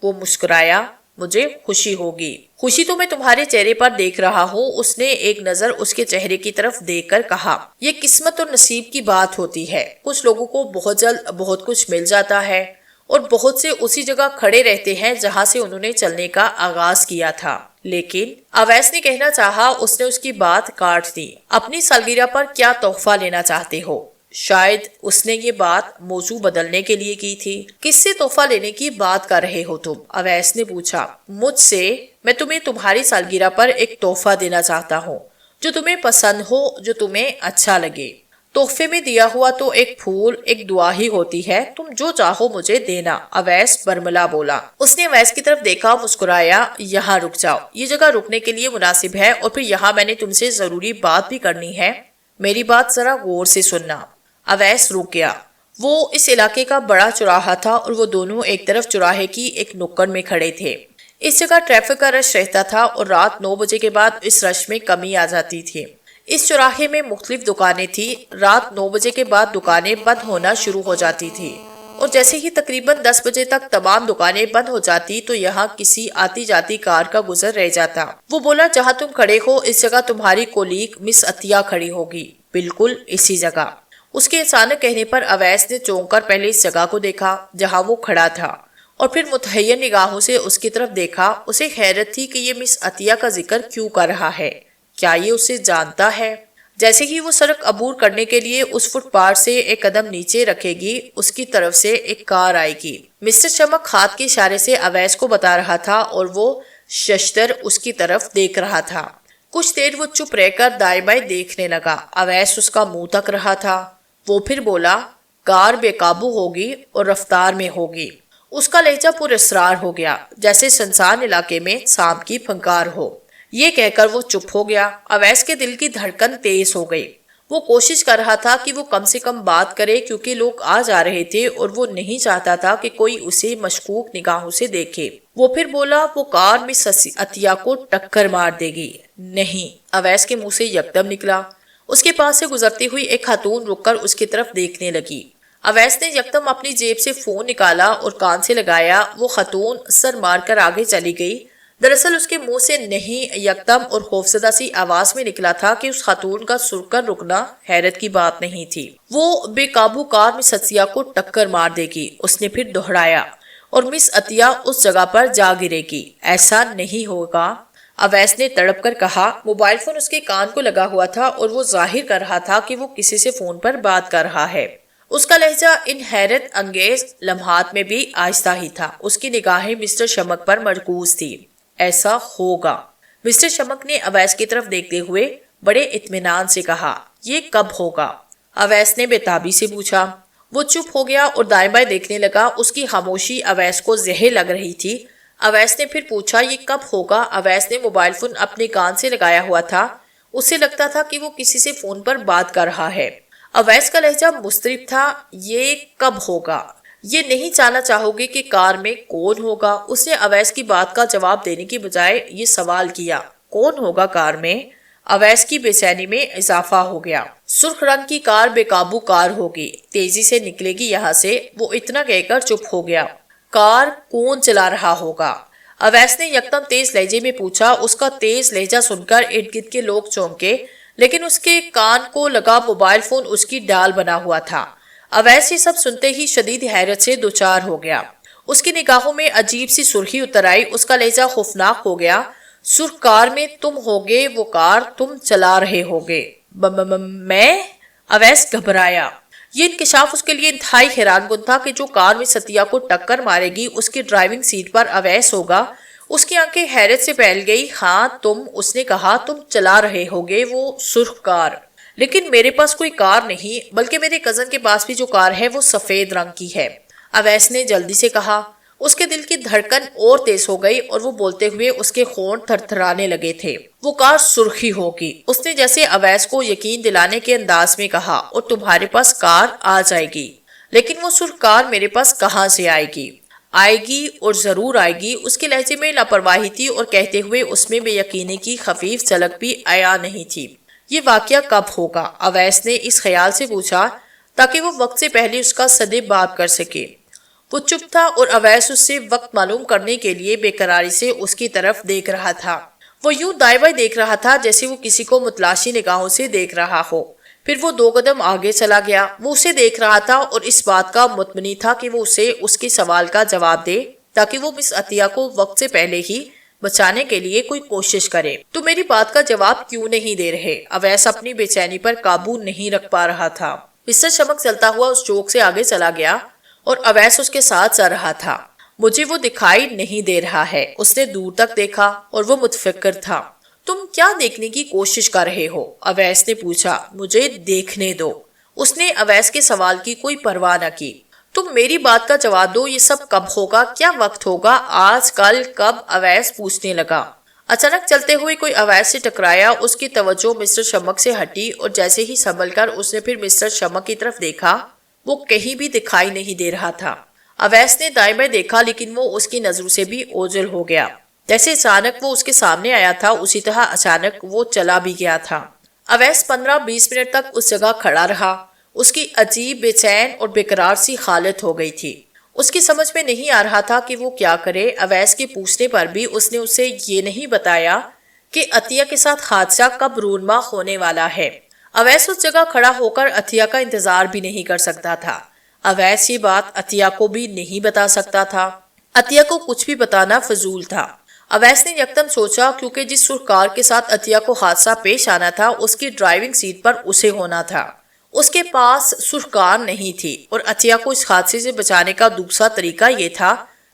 وہ مسکرایا، مجھے خوشی ہوگی۔ خوشی تو میں تمہارے چہرے پر دیکھ رہا ہوں۔ اس نے ایک نظر اس کے چہرے کی طرف دیکھ کر کہا، یہ قسمت اور نصیب کی بات ہوتی ہے۔ کچھ لوگوں کو بہت جلد بہت کچھ مل جاتا ہے اور بہت سے اسی جگہ کھڑے رہتے ہیں جہاں سے انہوں نے چلنے کا آغاز کیا تھا۔ لیکن اویس نے کہنا چاہا، اس نے اس کی بات کاٹ دی۔ اپنی سالگرہ پر کیا تحفہ لینا چاہتے ہو؟ شاید اس نے یہ بات موضوع بدلنے کے لیے کی تھی۔ کس سے تحفہ لینے کی بات کر رہے ہو تم؟ اویس نے پوچھا۔ مجھ سے؟ میں تمہیں تمہاری سالگرہ پر ایک تحفہ دینا چاہتا ہوں جو تمہیں پسند ہو، جو تمہیں اچھا لگے۔ تحفے میں دیا ہوا تو ایک پھول، ایک دعا ہی ہوتی ہے، تم جو چاہو مجھے دینا، اویس برملا بولا۔ اس نے اویس کی طرف دیکھا، مسکرایا، یہاں رک جاؤ، یہ جگہ رکنے کے لیے مناسب ہے، اور پھر یہاں میں نے تم سے ضروری بات بھی کرنی ہے، میری بات ذرا غور سے سننا۔ اویس رک گیا۔ وہ اس علاقے کا بڑا چوراہا تھا اور وہ دونوں ایک طرف چوراہے کی ایک نکڑ میں کھڑے تھے۔ اس جگہ ٹریفک کا رش رہتا تھا اور رات 9 بجے کے بعد اس رش میں کمی آ جاتی تھی۔ اس چوراہے میں مختلف دکانیں تھی۔ رات 9 بجے کے بعد دکانیں بند ہونا شروع ہو جاتی تھی اور جیسے ہی تقریباً 10 بجے تک تمام دکانیں بند ہو جاتی تو یہاں کسی آتی جاتی کار کا گزر رہ جاتا۔ وہ بولا، جہاں تم کھڑے ہو اس جگہ تمہاری کولیگ مس عطیہ کھڑی ہوگی، بالکل اسی جگہ۔ اس کے اچانک کہنے پر اویس نے چونک کر پہلے اس جگہ کو دیکھا جہاں وہ کھڑا تھا اور پھر متحیر نگاہوں سے اس کی طرف دیکھا۔ اسے حیرت تھی کہ یہ مس عطیہ کا ذکر کیوں کر رہا ہے، کیا یہ اسے جانتا ہے؟ جیسے ہی وہ سڑک عبور کرنے کے لیے اس فٹ پاتھ سے ایک قدم نیچے رکھے گی، اس کی طرف سے ایک کار آئے گی۔ مسٹر چمک ہاتھ کے اشارے سے اویس کو بتا رہا تھا اور وہ ششتر اس کی طرف دیکھ رہا تھا۔ کچھ دیر وہ چپ رہ کر دائیں بائیں دیکھنے لگا۔ اویس اس کا منہ تک رہا تھا۔ وہ پھر بولا، کار بے قابو ہوگی اور رفتار میں ہوگی۔ اس کا لہجہ پر اسرار ہو گیا، جیسے سنسان علاقے میں سانپ کی پھنکار ہو۔ یہ کہہ کر وہ چپ ہو گیا۔ اویس کے دل کی دھڑکن تیز ہو گئی۔ وہ کوشش کر رہا تھا کہ وہ کم سے کم بات کرے کیونکہ لوگ آ جا رہے تھے اور وہ نہیں چاہتا تھا کہ کوئی اسے مشکوک نگاہوں سے دیکھے۔ وہ پھر بولا، وہ کار مس عطیہ کو ٹکر مار دے گی۔ نہیں، اویس کے منہ سے یکدم نکلا۔ اس کے پاس سے گزرتی ہوئی ایک خاتون رک کر اس کی طرف دیکھنے لگی۔ اویس نے یکدم اپنی جیب سے فون نکالا اور کان سے لگایا۔ وہ خاتون سر مار کر آگے چلی گئی۔ دراصل اس کے منہ سے نہیں، یکدم اور خوفزدہ سی آواز میں نکلا تھا کہ اس خاتون کا سر کر رکنا حیرت کی بات نہیں تھی۔ وہ بے قابو کار مس عطیہ کو ٹکر مار دے گی۔ اس نے پھر دہرایا، اور مس عطیہ اس جگہ پر جا گرے گی۔ ایسا نہیں ہوگا، اویس نے تڑپ کر کہا۔ موبائل فون اس کے کان کو لگا ہوا تھا اور وہ ظاہر کر رہا تھا کہ وہ کسی سے فون پر بات کر رہا ہے۔ اس کا لہجہ ان حیرت انگیز لمحات میں بھی آہستہ ہی تھا۔ اس کی نگاہیں مسٹر شمک پر مرکوز تھی۔ ایسا ہوگا، مسٹر شمک نے اویس کی طرف دیکھتے ہوئے بڑے اطمینان سے کہا۔ یہ کب ہوگا؟ اویس نے بےتابی سے پوچھا۔ وہ چپ ہو گیا اور دائیں بائیں دیکھنے لگا۔ اس کی خاموشی اویس کو زہر لگ رہی تھی۔ اویس نے پھر پوچھا، یہ کب ہوگا؟ اویس نے موبائل فون اپنے کان سے لگایا ہوا تھا۔ اسے لگتا تھا کہ وہ کسی سے فون پر بات کر رہا ہے۔ اویس کا لہجہ مضطرب تھا۔ یہ کب ہوگا؟ یہ نہیں جاننا چاہو گے کہ کار میں کون ہوگا؟ اس نے اویس کی بات کا جواب دینے کی بجائے یہ سوال کیا، کون ہوگا کار میں؟ اویس کی بے چینی میں اضافہ ہو گیا۔ سرخ رنگ کی کار بے قابو کار ہوگی، تیزی سے نکلے گی یہاں سے۔ وہ اتنا کہہ کر چپ ہو گیا۔ کار کون چلا رہا ہوگا؟ اویس نے یکدم تیز لہجے میں پوچھا۔ اس کا تیز لہجہ سن کر ارد گرد کے لوگ چونکے، لیکن اس کے کان کو لگا موبائل فون اس کی ڈال بنا ہوا تھا۔ اویس یہ سب سنتے ہی شدید حیرت سے دوچار ہو گیا۔ اس کی نگاہوں میں عجیب سی سرخی اتر آئی۔ اس کا لہجہ خوفناک ہو گیا۔ سرخ کار میں تم ہوگے، وہ کار تم چلا رہے ہوگے۔ میں؟ اویس گھبرایا۔ یہ انکشاف اس کے لیے انتہائی حیران کن تھا کہ جو کار مس عطیہ کو ٹکر مارے گی اس کی ڈرائیونگ سیٹ پر اویس ہوگا۔ اس کی آنکھیں حیرت سے پھیل گئی۔ ہاں تم، اس نے کہا، تم چلا رہے ہوگے وہ سرخ کار۔ لیکن میرے پاس کوئی کار نہیں، بلکہ میرے کزن کے پاس بھی جو کار ہے وہ سفید رنگ کی ہے، اویس نے جلدی سے کہا۔ اس کے دل کی دھڑکن اور تیز ہو گئی اور وہ بولتے ہوئے اس کے ہونٹ تھر تھرانے لگے تھے۔ وہ کار سرخی ہوگی، اس نے جیسے اویس کو یقین دلانے کے انداز میں کہا، اور تمہارے پاس کار آ جائے گی، لیکن وہ سرخ کار میرے پاس کہاں سے آئے گی؟ آئے گی اور ضرور آئے گی۔ اس کے لہجے میں لاپرواہی تھی اور کہتے ہوئے اس میں بے یقینی کی خفیف جھلک بھی عیاں نہیں تھی۔ یہ واقعہ کب ہوگا؟ اویس نے اس خیال سے پوچھا تاکہ وہ وقت سے پہلے اس کا سد باب کر سکے۔ وہ چپ تھا اور اویس اس سے وقت معلوم کرنے کے لیے بے قراری سے اس کی طرف دیکھ رہا تھا۔ وہ یوں دائیں بائیں دیکھ رہا تھا جیسے وہ کسی کو متلاشی نگاہوں سے دیکھ رہا ہو۔ پھر وہ 2 قدم آگے چلا گیا۔ وہ اسے دیکھ رہا تھا اور اس بات کا مطمئن تھا کہ وہ اسے اس کے سوال کا جواب دے تاکہ وہ مس عطیہ کو وقت سے پہلے ہی بچانے کے لیے کوئی کوشش کرے۔ تو میری بات کا جواب کیوں نہیں دے رہے؟ اویس اپنی بے چینی پر قابو نہیں رکھ پا رہا تھا۔ مسٹر شمک چلتا ہوا اس چوک سے آگے چلا گیا اور اویس اس کے ساتھ چل رہا تھا۔ مجھے وہ دکھائی نہیں دے رہا ہے۔ اس نے دور تک دیکھا اور وہ متفکر تھا۔ تم کیا دیکھنے کی کوشش کر رہے ہو؟ اویس نے پوچھا۔ مجھے دیکھنے دو۔ اس نے اویس کے سوال کی کوئی پرواہ نہ کی۔ تم میری بات کا جواب دو، یہ سب کب ہوگا؟ کیا وقت ہوگا؟ آج کل کب؟ اویس پوچھنے لگا۔ اچانک چلتے ہوئے کوئی اویس سے ٹکرایا۔ اس کی توجہ مسٹر شمک سے ہٹی اور جیسے ہی سنبھل کر اس نے پھر مسٹر شمک کی طرف دیکھا، وہ کہیں بھی دکھائی نہیں دے رہا تھا۔ اویس نے دائیں بائیں دیکھا لیکن وہ اس کی نظروں سے بھی اوجھل ہو گیا۔ جیسے اچانک وہ اس کے سامنے آیا تھا اسی طرح اچانک وہ چلا بھی گیا تھا۔ اویس 15-20 منٹ تک اس جگہ کھڑا رہا۔ اس کی عجیب بے چین اور بے قرار سی حالت ہو گئی تھی۔ اس کی سمجھ میں نہیں آ رہا تھا کہ وہ کیا کرے۔ اویس کے پوچھنے پر بھی اس نے اسے یہ نہیں بتایا کہ عطیہ کے ساتھ حادثہ کب رونما ہونے والا ہے۔ اویس اس جگہ کھڑا ہو کر عطیہ کا انتظار بھی نہیں کر سکتا تھا۔ اویس یہ بات عطیہ کو بھی نہیں بتا سکتا تھا۔ عطیہ کو کچھ بھی بتانا فضول تھا۔ اویس نے یکدم سوچا کیونکہ جس سرخ کار کے ساتھ عطیہ کو حادثہ پیش آنا تھا اس کی ڈرائیونگ سیٹ پر اسے ہونا تھا۔ اس کے پاس سرخ کار نہیں تھی اور عطیہ کو اس حادثے سے بچانے کا دوسرا طریقہ یہ تھا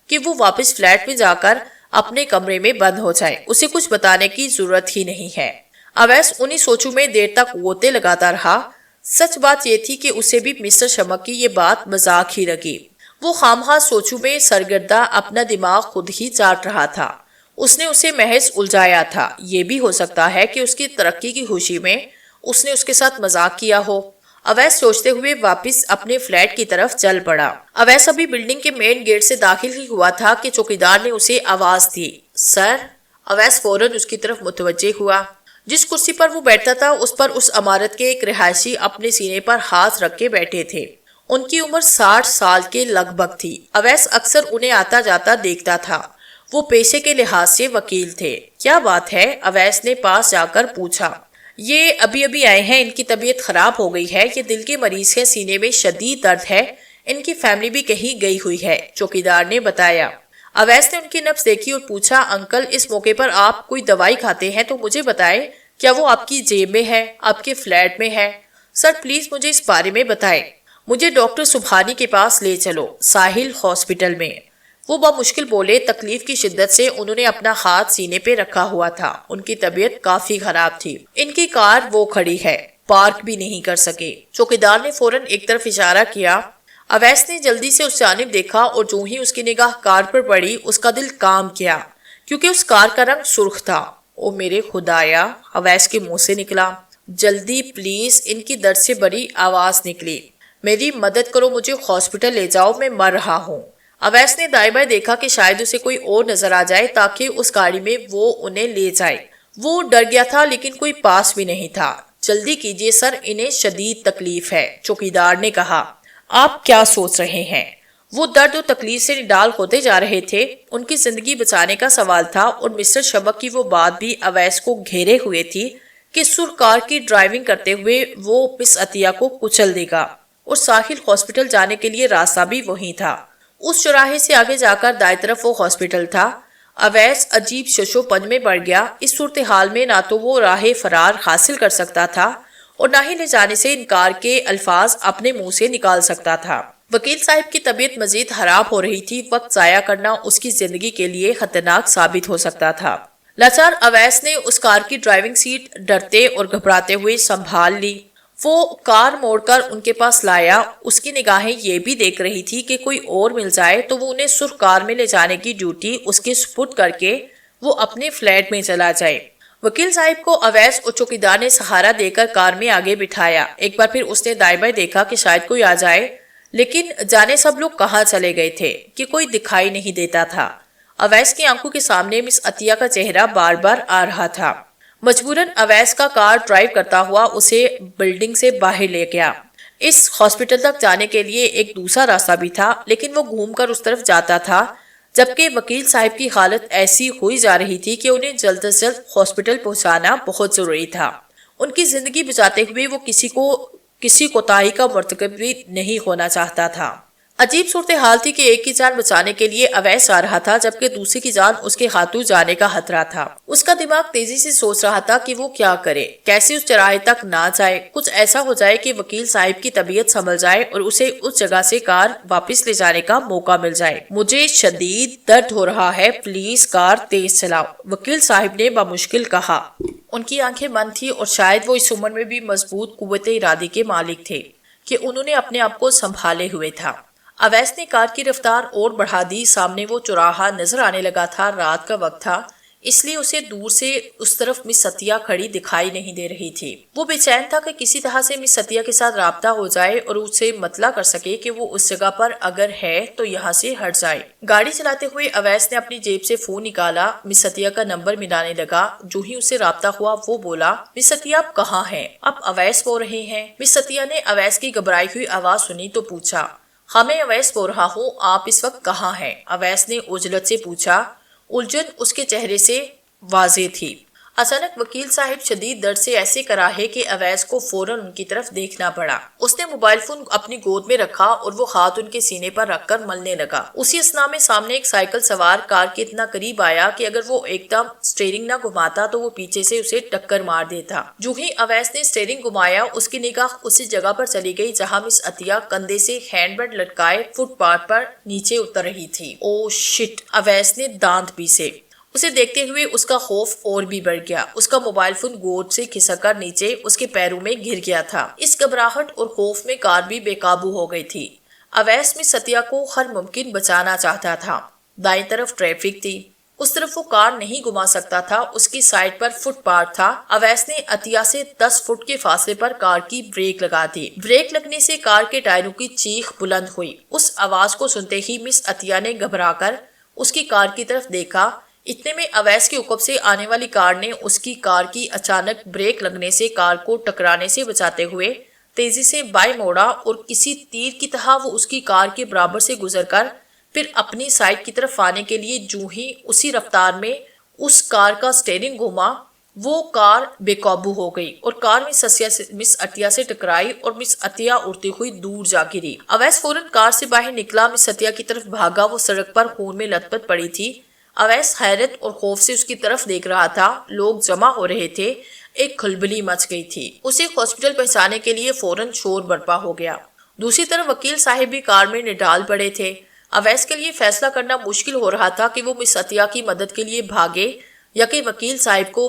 کہ وہ واپس فلیٹ میں جا کر اپنے کمرے میں بند ہو جائے۔ اسے کچھ بتانے کی ضرورت ہی نہیں ہے۔ اویس انہی سوچوں میں دیر تک غوطے لگاتا رہا۔ سچ بات یہ تھی کہ اسے بھی مسٹر شمک کی یہ بات مذاق ہی لگی۔ وہ خامخواہ سوچوں میں سرگردہ اپنا دماغ خود ہی چاٹ رہا تھا۔ اس نے اسے محض الجھایا تھا۔ یہ بھی ہو سکتا ہے کہ اس کی ترقی کی خوشی میں اس نے اس کے ساتھ مذاق کیا ہو۔ اویس سوچتے ہوئے واپس اپنے فلیٹ کی طرف چل پڑا۔ اویس ابھی بلڈنگ کے مین گیٹ سے داخل ہی ہوا تھا کہ چوکیدار نے اسے آواز دی، سر۔ اویس فوراً اس کی طرف متوجہ ہوا۔ جس کرسی پر وہ بیٹھتا تھا اس پر اس عمارت کے ایک رہائشی اپنے سینے پر ہاتھ رکھ کے بیٹھے تھے۔ ان کی عمر 60 سال کے لگ بھگ تھی۔ اویس اکثر انہیں آتا جاتا دیکھتا تھا۔ وہ پیشے کے لحاظ سے وکیل تھے۔ کیا بات ہے؟ اویس نے پاس جا کر پوچھا۔ یہ ابھی آئے ہیں، ان کی طبیعت خراب ہو گئی ہے، یہ دل کے مریض ہیں، سینے میں شدید درد ہے، ان کی فیملی بھی کہیں گئی ہوئی ہے، چوکیدار نے بتایا۔ اویس نے ان کی نبض دیکھی اور پوچھا، انکل اس موقع پر آپ کوئی دوائی کھاتے ہیں تو مجھے بتائیں، کیا وہ آپ کی جیب میں ہے، آپ کے فلیٹ میں ہے؟ سر پلیز مجھے اس بارے میں بتائیں۔ مجھے ڈاکٹر سبحانی کے پاس لے چلو، ساحل ہاسپٹل میں۔ وہ بمشکل بولے۔ تکلیف کی شدت سے انہوں نے اپنا ہاتھ سینے پہ رکھا ہوا تھا۔ ان کی طبیعت کافی خراب تھی۔ ان کی کار وہ کھڑی ہے، پارک بھی نہیں کر سکے۔ چوکیدار نے فوراً ایک طرف اشارہ کیا۔ اویس نے جلدی سے اس جانب دیکھا اور جو ہی اس کی نگاہ کار پر پڑی اس کا دل کام کیا کیونکہ اس کار کا رنگ سرخ تھا۔ او میرے خدایا، اویس کے منہ سے نکلا۔ جلدی پلیز، ان کی درد سے بڑی آواز نکلی۔ میری مدد کرو، مجھے ہاسپٹل لے جاؤ، میں مر رہا ہوں۔ اویس نے دائیں بائیں دیکھا کہ شاید اسے کوئی اور نظر آ جائے تاکہ اس گاڑی میں وہ انہیں لے جائے۔ وہ ڈر گیا تھا لیکن کوئی پاس بھی نہیں تھا۔ جلدی کیجیے سر، انہیں شدید تکلیف ہے، چوکیدار نے کہا۔ آپ کیا سوچ رہے ہیں؟ وہ درد و تکلیف سے نڈال ہوتے جا رہے تھے۔ ان کی زندگی بچانے کا سوال تھا اور مسٹر شمک کی وہ بات بھی اویس کو گھیرے ہوئے تھی کہ سرخ کار کی ڈرائیونگ کرتے ہوئے وہ مس عطیہ کو کچل دے گا اور ساحل ہاسپٹل جانے کے لیے راستہ بھی وہی تھا۔ اس چوراہے سے آگے جا کر دائیں طرف وہ ہاسپٹل تھا۔ اویس عجیب ششو پنج میں پڑ گیا۔ اس صورتحال میں نہ تو وہ راہ فرار حاصل کر سکتا تھا اور نہ ہی لے جانے سے انکار کے الفاظ اپنے منہ سے نکال سکتا تھا۔ وکیل صاحب کی طبیعت مزید خراب ہو رہی تھی۔ وقت ضائع کرنا اس کی زندگی کے لیے خطرناک ثابت ہو سکتا تھا۔ لاچار اویس نے اس کار کی ڈرائیونگ سیٹ ڈرتے اور گھبراتے ہوئے سنبھال لی۔ وہ کار موڑ کر ان کے پاس لایا. اس کی نگاہیں یہ بھی دیکھ رہی تھی کہ کوئی اور مل جائے تو وہ انہیں سرخ کار میں لے جانے کی ڈیوٹی اس کے سپرد کر کے وہ اپنے فلیٹ میں چلا جائے. وکیل صاحب کو اویس اور چوکیدار نے سہارا دے کر کار میں آگے بٹھایا. ایک بار پھر اس نے دائیں بائیں دیکھا کہ شاید کوئی آ جائے، لیکن جانے سب لوگ کہاں چلے گئے تھے کہ کوئی دکھائی نہیں دیتا تھا. اویس کی آنکھوں کے سامنے مس عطیہ کا چہرہ بار بار آ رہا تھا. مجبوراً اویس کا کار ڈرائیو کرتا ہوا اسے بلڈنگ سے باہر لے گیا. اس ہاسپٹل تک جانے کے لیے ایک دوسرا راستہ بھی تھا، لیکن وہ گھوم کر اس طرف جاتا تھا، جبکہ وکیل صاحب کی حالت ایسی ہوئی جا رہی تھی کہ انہیں جلد از جلد ہاسپٹل پہنچانا بہت ضروری تھا. ان کی زندگی بچاتے ہوئے وہ کسی کوتاہی کا مرتکب بھی نہیں ہونا چاہتا تھا. عجیب صورتحال تھی کہ ایک کی جان بچانے کے لیے اویس آ رہا تھا، جبکہ دوسری کی جان اس کے ہاتھوں جانے کا خطرہ تھا. اس کا دماغ تیزی سے سوچ رہا تھا کہ وہ کیا کرے، کیسے اس چراہے تک نہ جائے. کچھ ایسا ہو جائے کہ وکیل صاحب کی طبیعت سنبھل جائے اور اسے اس جگہ سے کار واپس لے جانے کا موقع مل جائے. مجھے شدید درد ہو رہا ہے، پلیز کار تیز چلاؤ، وکیل صاحب نے بمشکل کہا. ان کی آنکھیں بند تھی اور شاید وہ اس عمر میں بھی مضبوط قوت ارادے کے مالک تھے کہ انہوں نے اپنے آپ کو سنبھالے ہوئے تھا. اویس نے کار کی رفتار اور بڑھا دی. سامنے وہ چوراہا نظر آنے لگا تھا. رات کا وقت تھا، اس لیے اسے دور سے اس طرف مس عطیہ کھڑی دکھائی نہیں دے رہی تھی. وہ بے چین تھا کہ کسی طرح سے مس عطیہ کے ساتھ رابطہ ہو جائے اور اسے مطلع کر سکے کہ وہ اس جگہ پر اگر ہے تو یہاں سے ہٹ جائے. گاڑی چلاتے ہوئے اویس نے اپنی جیب سے فون نکالا. مس عطیہ کا نمبر ملانے لگا. جو ہی اسے رابطہ ہوا وہ بولا، مس عطیہ آپ کہاں ہیں؟ اب اویس بول رہے ہیں. مس عطیہ نے اویس کی گھبرائی ہوئی آواز سنی تو پوچھا، ہاں میں اویس بول رہا ہوں، آپ اس وقت کہاں ہیں؟ اویس نے عجلت سے پوچھا. الجھن اس کے چہرے سے واضح تھی. اچانک وکیل صاحب شدید درد سے ایسے کراہے کہ اویس کو فوراً ان کی طرف دیکھنا پڑا. اس نے موبائل فون اپنی گود میں رکھا اور وہ ہاتھ ان کے سینے پر رکھ کر ملنے لگا. اسی اثنا میں سامنے ایک سائیکل سوار کار کے اتنا قریب آیا کہ اگر وہ ایک دم اسٹیئرنگ نہ گھماتا تو وہ پیچھے سے اسے ٹکر مار دیتا. جو ہی اویس نے اسٹیئرنگ گھمایا، اس کی نگاہ اسی جگہ پر چلی گئی جہاں مس عطیہ کندھے سے ہینڈ بیگ لٹکائے فٹ پاتھ پر نیچے اتر رہی تھی. او شٹ! اویس نے دانت پیسے. اسے دیکھتے ہوئے اس کا خوف اور بھی بڑھ گیا. اس کا موبائل فون گود سے کھسک کر نیچے اس کے پیروں میں گر گیا تھا. اس گھبراہٹ اور خوف میں کار بھی بے قابو ہو گئی تھی. اویس مس عطیہ کو ہر ممکن بچانا چاہتا تھا. دائیں طرف ٹریفک تھی، اس طرف وہ کار نہیں گھما سکتا تھا. اس کی سائڈ پر فٹ پاتھ تھا. اویس نے عطیہ سے 10 فٹ کے فاصلے پر کار کی بریک لگا دی. بریک لگنے سے کار کے ٹائروں کی چیخ بلند ہوئی. اس آواز کو سنتے ہی مس عطیہ نے گھبرا کر اس کی کار کی طرف دیکھا. اتنے میں اویس کے عقب سے آنے والی کار نے اس کی کار کی اچانک بریک لگنے سے کار کو ٹکرانے سے بچاتے ہوئے تیزی سے بائیں موڑا اور کسی تیر کی طرح وہ اس کی کار کے برابر سے گزر کر پھر اپنی سائڈ کی طرف آنے کے لیے جو ہی اسی رفتار میں اس کار کا اسٹیئرنگ گھوما، وہ کار بے قابو ہو گئی اور کار مس عطیہ سے ٹکرائی اور مس عطیہ اڑتی ہوئی دور جا گری. اویس فوراً کار سے باہر نکلا. مس عطیہ کی طرف بھاگا. وہ سڑک پر خون میں لت پت پڑی تھی. اویس حیرت اور خوف سے اس کی طرف دیکھ رہا تھا. لوگ جمع ہو رہے تھے. ایک کھلبلی مچ گئی تھی. اسے ہاسپٹل پہنچانے کے لیے فوراً شور برپا ہو گیا. دوسری طرف وکیل صاحب بھی کار میں نڈال پڑے تھے. اویس کے لیے فیصلہ کرنا مشکل ہو رہا تھا کہ وہ مس عطیہ کی مدد کے لیے بھاگے یا کہ وکیل صاحب کو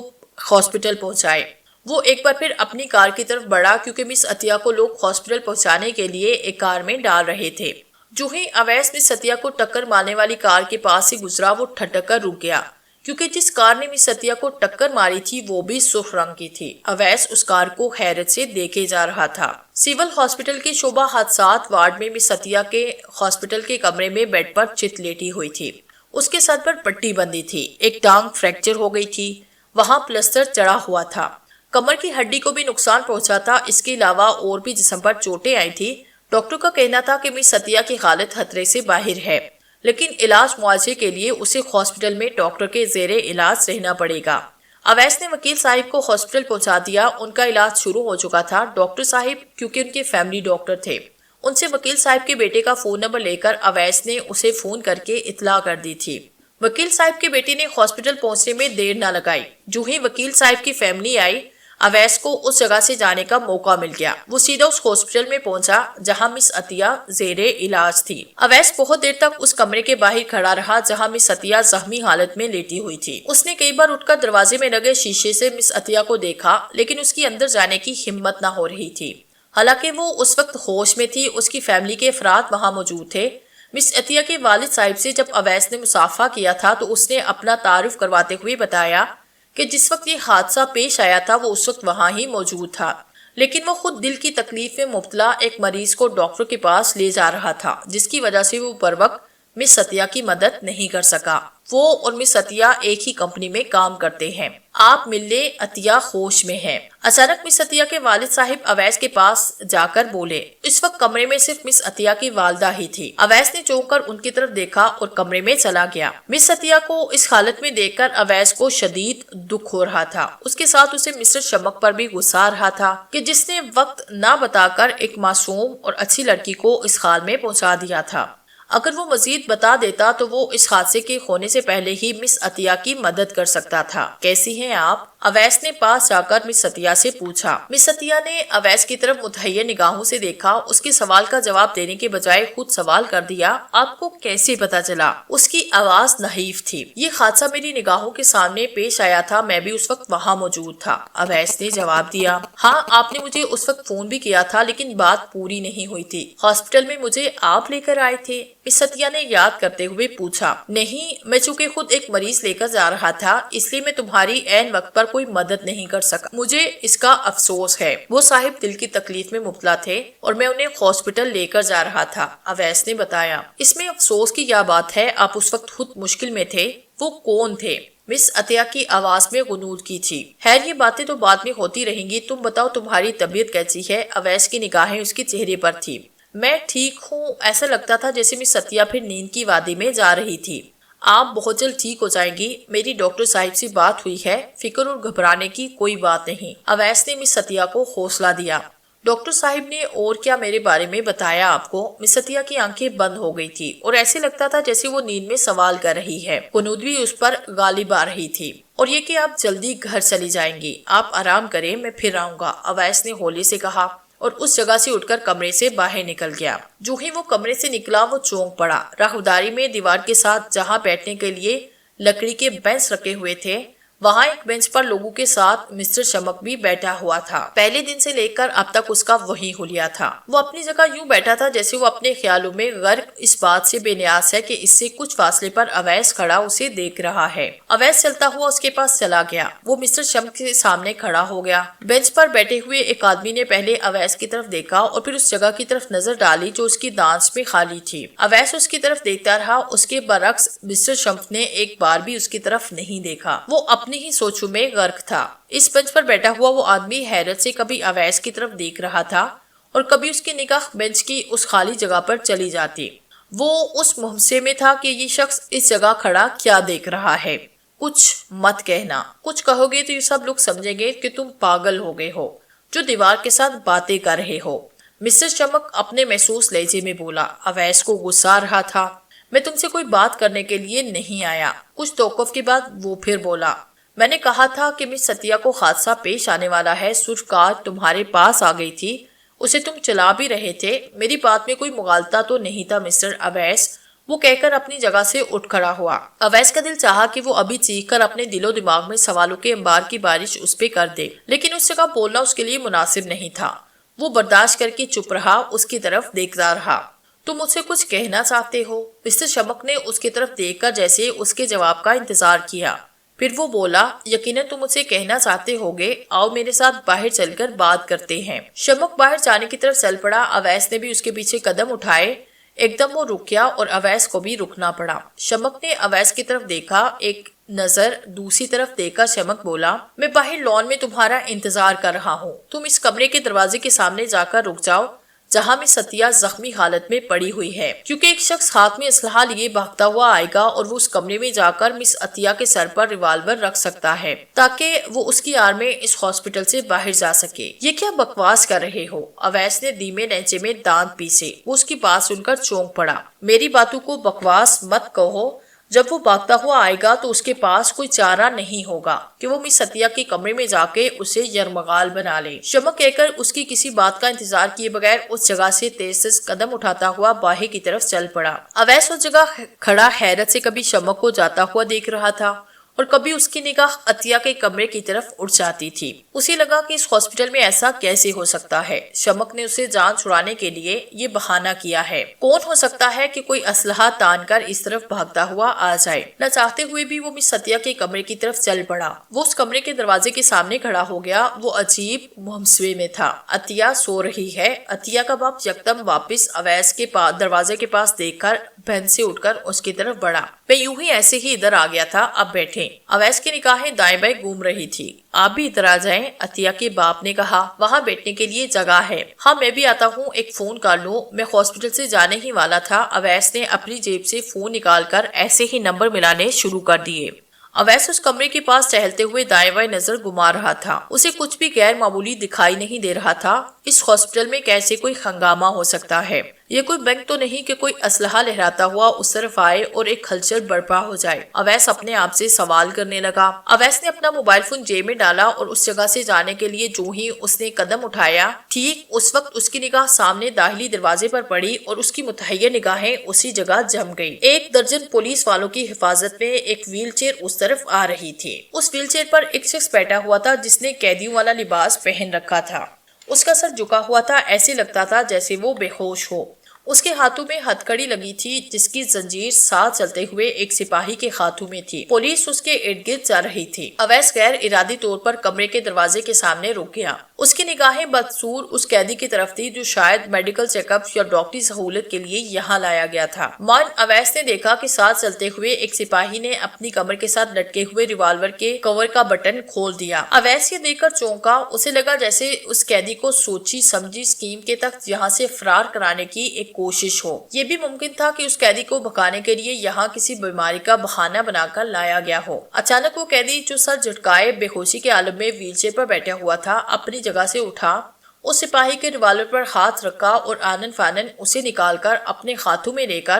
ہاسپٹل پہنچائے. وہ ایک بار پھر اپنی کار کی طرف بڑھا کیونکہ مس عطیہ کو لوگ ہاسپٹل پہنچانے کے لیے ایک کار میں ڈال رہے تھے. جو ہی اویس مس عطیہ کو ٹکر مارنے والی کار کے پاس سے گزرا، وہ ٹھٹک کر رک گیا کیونکہ جس کار نے مس عطیہ کو ٹکر ماری تھی وہ بھی سرخ رنگ کی تھی. اویس اس کار کو حیرت سے دیکھے جا رہا تھا. سول ہاسپٹل کے شعبہ حادثات وارڈ میں مس عطیہ کے ہاسپٹل کے کمرے میں بیڈ پر چت لیٹی ہوئی تھی. اس کے سر پر پٹی بندھی تھی. ایک ٹانگ فریکچر ہو گئی تھی. وہاں پلسٹر چڑھا ہوا تھا. کمر کی ہڈی کو بھی نقصان پہنچا تھا. اس کے علاوہ اور بھی جسم پر چوٹیں آئی تھی. ڈاکٹر کا کہنا تھا کہ مس عطیہ کی حالت خطرے سے باہر ہے، لیکن علاج معالجے کے لیے اسے ہاسپٹل میں ڈاکٹر کے زیر علاج رہنا پڑے گا. اویس نے وکیل صاحب کو ہاسپٹل پہنچا دیا. ان کا علاج شروع ہو چکا تھا. ڈاکٹر صاحب کیونکہ ان کے فیملی ڈاکٹر تھے، ان سے وکیل صاحب کے بیٹے کا فون نمبر لے کر اویس نے اسے فون کر کے اطلاع کر دی تھی. وکیل صاحب کے بیٹے نے ہاسپٹل پہنچنے میں دیر نہ لگائی. جو ہی وکیل صاحب کی فیملی آئی، اویس کو اس جگہ سے جانے کا موقع مل گیا۔ وہ سیدھا اس ہاسپٹل میں پہنچا جہاں مس عطیہ زیر علاج تھی۔ اویس بہت دیر تک اس کمرے کے باہر کھڑا رہا جہاں مس عطیہ زخمی حالت میں لیٹی ہوئی تھی۔ اس نے کئی بار اٹھ کر دروازے میں لگے شیشے سے مس عطیہ کو دیکھا، لیکن اس کی اندر جانے کی ہمت نہ ہو رہی تھی۔ حالانکہ وہ اس وقت ہوش میں تھی، اس کی فیملی کے افراد وہاں موجود تھے۔ مس عطیہ کے والد صاحب سے جب اویس نے مصافحہ کیا تھا تو اس نے اپنا تعارف کرواتے ہوئے بتایا کہ جس وقت یہ حادثہ پیش آیا تھا وہ اس وقت وہاں ہی موجود تھا، لیکن وہ خود دل کی تکلیف میں مبتلا ایک مریض کو ڈاکٹر کے پاس لے جا رہا تھا، جس کی وجہ سے وہ پر وقت مس عطیہ کی مدد نہیں کر سکا۔ وہ اور مس عطیہ ایک ہی کمپنی میں کام کرتے ہیں۔ آپ مل لیں، عطیہ ہوش میں ہے۔ اچانک مس عطیہ کے والد صاحب اویس کے پاس جا کر بولے۔ اس وقت کمرے میں صرف مس عطیہ کی والدہ ہی تھی۔ اویس نے چونک کر ان کی طرف دیکھا اور کمرے میں چلا گیا۔ مس عطیہ کو اس حالت میں دیکھ کر اویس کو شدید دکھ ہو رہا تھا۔ اس کے ساتھ اسے مسٹر شمک پر بھی غصہ آ رہا تھا کہ جس نے وقت نہ بتا کر ایک معصوم اور اچھی لڑکی کو اس حال میں پہنچا دیا تھا۔ اگر وہ مزید بتا دیتا تو وہ اس حادثے کے ہونے سے پہلے ہی مس عطیہ کی مدد کر سکتا تھا۔ کیسی ہیں آپ؟ اویس نے پاس جا کر مس عطیہ سے پوچھا۔ مس عطیہ نے اویس کی طرف متحیر نگاہوں سے دیکھا۔ اس کے سوال کا جواب دینے کے بجائے خود سوال کر دیا، آپ کو کیسے پتا چلا؟ اس کی آواز نحیف تھی۔ یہ حادثہ میری نگاہوں کے سامنے پیش آیا تھا، میں بھی اس وقت وہاں موجود تھا، اویس نے جواب دیا۔ ہاں، آپ نے مجھے اس وقت فون بھی کیا تھا، لیکن بات پوری نہیں ہوئی تھی۔ ہاسپٹل میں مجھے آپ لے کر آئے تھے؟ مس عطیہ نے یاد کرتے ہوئے پوچھا۔ نہیں، میں چونکہ خود ایک مریض لے کر جا رہا تھا، اس لیے میں تمہاری عین وقت پر کوئی مدد نہیں کر سکا۔ مجھے اس کا افسوس ہے۔ وہ صاحب دل کی تکلیف میں مبتلا تھے اور میں انہیں ہاسپٹل لے کر جا رہا تھا، اویس نے بتایا۔ اس میں افسوس کی کیا بات ہے؟ آپ اس وقت خود مشکل میں تھے۔ وہ کون تھے؟ مس عطیہ کی آواز میں غنود کی تھی۔ خیر، یہ باتیں تو بعد میں ہوتی رہیں گی، تم بتاؤ تمہاری طبیعت کیسی ہے؟ اویس کی نگاہیں اس کے چہرے پر تھی۔ میں ٹھیک ہوں، ایسا لگتا تھا جیسے مس عطیہ پھر نیند کی وادی میں جا رہی تھی۔ آپ بہت جلد ٹھیک ہو جائیں گی، میری ڈاکٹر صاحب سے بات ہوئی ہے، فکر اور گھبرانے کی کوئی بات نہیں، اویس نے مس عطیہ کو حوصلہ دیا۔ ڈاکٹر صاحب نے اور کیا میرے بارے میں بتایا آپ کو؟ مس عطیہ کی آنکھیں بند ہو گئی تھی اور ایسے لگتا تھا جیسے وہ نیند میں سوال کر رہی ہے۔ غنود بھی اس پر غالب آ رہی تھی۔ اور یہ کہ آپ جلدی گھر چلی جائیں گی، آپ آرام کریں، میں پھر آؤں گا، اویس نے ہولے سے کہا اور اس جگہ سے اٹھ کر کمرے سے باہر نکل گیا۔ جو ہی وہ کمرے سے نکلا وہ چونک پڑا۔ راہداری میں دیوار کے ساتھ جہاں بیٹھنے کے لیے لکڑی کے بینچ رکھے ہوئے تھے، وہاں ایک بینچ پر لوگوں کے ساتھ مسٹر شمک بھی بیٹھا ہوا تھا۔ پہلے دن سے لے کر اب تک اس کا وہی حلیہ تھا۔ وہ اپنی جگہ یوں بیٹھا تھا جیسے وہ اپنے خیالوں میں غرق اس بات سے بے نیاز ہے کہ اس سے کچھ فاصلے پر اویس کھڑا اسے دیکھ رہا ہے۔ اویس چلتا ہوا اس کے پاس چلا گیا۔ وہ مسٹر شمک کے سامنے کھڑا ہو گیا۔ بینچ پر بیٹھے ہوئے ایک آدمی نے پہلے اویس کی طرف دیکھا اور پھر اس جگہ کی طرف نظر ڈالی جو اس کی دانش میں خالی تھی۔ اویس اس کی طرف دیکھتا رہا۔ اس کے برعکس مسٹر شمک نے ایک بار بھی اس کی طرف نہیں دیکھا۔ وہ اپنی ہی سوچوں میں غرق تھا۔ اس بینچ پر بیٹھا ہوا وہ آدمی حیرت سے کبھی اویس کی طرف دیکھ رہا تھا اور کبھی اس کی نگاہ بینچ کی اس خالی جگہ پر چلی جاتی۔ وہ اس مہمسے میں تھا کہ یہ شخص اس جگہ کھڑا کیا دیکھ رہا ہے۔ کچھ مت کہنا، کچھ کہو گے تو یہ سب لوگ سمجھیں گے کہ تم پاگل ہو گئے ہو، جو دیوار کے ساتھ باتیں کر رہے ہو، مسٹر چمک اپنے محسوس لہجے میں بولا۔ اویس کو غصہ آ رہا تھا۔ میں تم سے کوئی بات کرنے کے لیے نہیں آیا۔ کچھ توقف کے بعد وہ پھر بولا، میں نے کہا تھا کہ مس عطیہ کو حادثہ پیش آنے والا ہے، سرخ کار تمہارے پاس آ گئی تھی، اسے تم چلا بھی رہے تھے، میری بات میں کوئی مغالطہ تو نہیں تھا مسٹر اویس؟ وہ کہہ کر اپنی جگہ سے اٹھ کھڑا ہوا۔ اویس کا دل چاہا کہ وہ ابھی چیخ کر اپنے دل و دماغ میں سوالوں کے انبار کی بارش اس پہ کر دے، لیکن اس جگہ بولنا اس کے لیے مناسب نہیں تھا۔ وہ برداشت کر کے چپ رہا، اس کی طرف دیکھتا رہا۔ تم مجھ سے کچھ کہنا چاہتے ہو؟ مسٹر شمک نے اس کی طرف دیکھ کر جیسے اس کے جواب کا انتظار کیا۔ پھر وہ بولا، یقیناً تم مجھ سے کہنا چاہتے ہوگے، آؤ میرے ساتھ باہر چل کر بات کرتے ہیں۔ شمک باہر جانے کی طرف چل پڑا۔ اویس نے بھی اس کے پیچھے قدم اٹھائے۔ ایک دم وہ رک گیا اور اویس کو بھی رکنا پڑا۔ شمک نے اویس کی طرف دیکھا، ایک نظر دوسری طرف دیکھ کر شمک بولا، میں باہر لان میں تمہارا انتظار کر رہا ہوں، تم اس کمرے کے دروازے کے سامنے جا کر رک جاؤ جہاں مس عطیہ زخمی حالت میں پڑی ہوئی ہے، کیونکہ ایک شخص ہاتھ میں اسلحہ لیے بھاگتا ہوا آئے گا اور وہ اس کمرے میں جا کر مس عطیہ کے سر پر ریوالور رکھ سکتا ہے تاکہ وہ اس کی آڑ میں اس ہاسپٹل سے باہر جا سکے۔ یہ کیا بکواس کر رہے ہو؟ اویس نے دھیمے لہجے میں دانت پیسے۔ وہ اس کی بات سن کر چونک پڑا۔ میری باتوں کو بکواس مت کہو، جب وہ بھاگتا ہوا آئے گا تو اس کے پاس کوئی چارہ نہیں ہوگا کہ وہ مس عطیہ کے کمرے میں جا کے اسے یرمغال بنا لے۔ شمک کہہ کر اس کی کسی بات کا انتظار کیے بغیر اس جگہ سے تیز قدم اٹھاتا ہوا باہر کی طرف چل پڑا۔ اویس اس جگہ کھڑا حیرت سے کبھی شمک کو جاتا ہوا دیکھ رہا تھا اور کبھی اس کی نگاہ عطیہ کے کمرے کی طرف اٹھ جاتی تھی۔ اسے لگا کہ اس ہاسپٹل میں ایسا کیسے ہو سکتا ہے؟ شمک نے اسے جان چھڑانے کے لیے یہ بہانہ کیا ہے۔ کون ہو سکتا ہے کہ کوئی اسلحہ تان کر اس طرف بھاگتا ہوا آ جائے؟ نہ چاہتے ہوئے بھی وہ مس عطیہ کے کمرے کی طرف چل پڑا۔ وہ اس کمرے کے دروازے کے سامنے کھڑا ہو گیا۔ وہ عجیب مہمسوے میں تھا۔ عطیہ سو رہی ہے۔ عطیہ کا باپ یکدم واپس اویس کے دروازے کے پاس دیکھ کر بہن سے اٹھ کر اس کی طرف بڑھا۔ میں یوں ہی ایسے ہی ادھر آ گیا تھا، اب بیٹھے۔ اویس کی نگاہیں دائیں بائیں گھوم رہی تھی۔ آپ بھی ادھر آ جائیں، عطیہ کے باپ نے کہا۔ وہاں بیٹھنے کے لیے جگہ ہے۔ ہاں میں بھی آتا ہوں، ایک فون کر لوں، میں ہاسپٹل سے جانے ہی والا تھا۔ اویس نے اپنی جیب سے فون نکال کر ایسے ہی نمبر ملانے شروع کر دیے۔ اویس اس کمرے کے پاس ٹہلتے ہوئے دائیں بائیں نظر گھما رہا تھا۔ اسے کچھ بھی غیر معمولی دکھائی نہیں دے رہا تھا۔ اس ہاسپٹل میں کیسے کوئی ہنگامہ ہو سکتا ہے؟ یہ کوئی بینک تو نہیں کہ کوئی اسلحہ لہراتا ہوا اس طرف آئے اور ایک ہلچل برپا ہو جائے۔ اویس اپنے آپ سے سوال کرنے لگا۔ اویس نے اپنا موبائل فون جیب میں ڈالا اور اس جگہ سے جانے کے لیے جو ہی اس نے قدم اٹھایا، ٹھیک اس وقت اس کی نگاہ سامنے داخلی دروازے پر پڑی اور اس کی متحیر نگاہیں اسی جگہ جم گئی۔ 1 درجن پولیس والوں کی حفاظت میں ایک ویل چیئر اس طرف آ رہی تھی۔ اس ویل چیئر پر ایک شخص بیٹھا ہوا تھا جس نے قیدیوں والا لباس پہن رکھا تھا۔ اس کا سر جھکا ہوا تھا، ایسے لگتا تھا جیسے وہ بے ہوش ہو۔ اس کے ہاتھوں میں ہتھکڑی لگی تھی جس کی زنجیر ساتھ چلتے ہوئے ایک سپاہی کے ہاتھوں میں تھی۔ پولیس اس کے ارد گرد جا رہی تھی۔ اویس غیر ارادی طور پر کمرے کے دروازے کے سامنے رک گیا۔ اس کی نگاہیں بدسور اس قیدی کی طرف تھی جو شاید میڈیکل چیک اپ یا ڈاکٹری سہولت کے لیے یہاں لایا گیا تھا۔ اویس نے دیکھا کہ ساتھ چلتے ہوئے ایک سپاہی نے اپنی کمر کے ساتھ لٹکے ہوئے ریوالور کے کور کا بٹن کھول دیا۔ اویس یہ دیکھ کر چونکا۔ اسے لگا جیسے اس قیدی کو سوچی سمجھی اسکیم کے تحت یہاں سے فرار کرانے کی ایک کوشش ہو۔ یہ بھی ممکن تھا کہ اس قیدی کو بھگانے کے لیے یہاں کسی بیماری کا بہانہ بنا کر لایا گیا ہو۔ اچانک وہ قیدی جو سر جھٹکائے بے ہوشی کے عالم میں ویل چیئر پر بیٹھا ہوا تھا اپنی جگہ سے اٹھا، اس سپاہی کے ریوالور پر ہاتھ رکھا اور آنن فانن اسے نکال کر اپنے ہاتھوں میں لے کر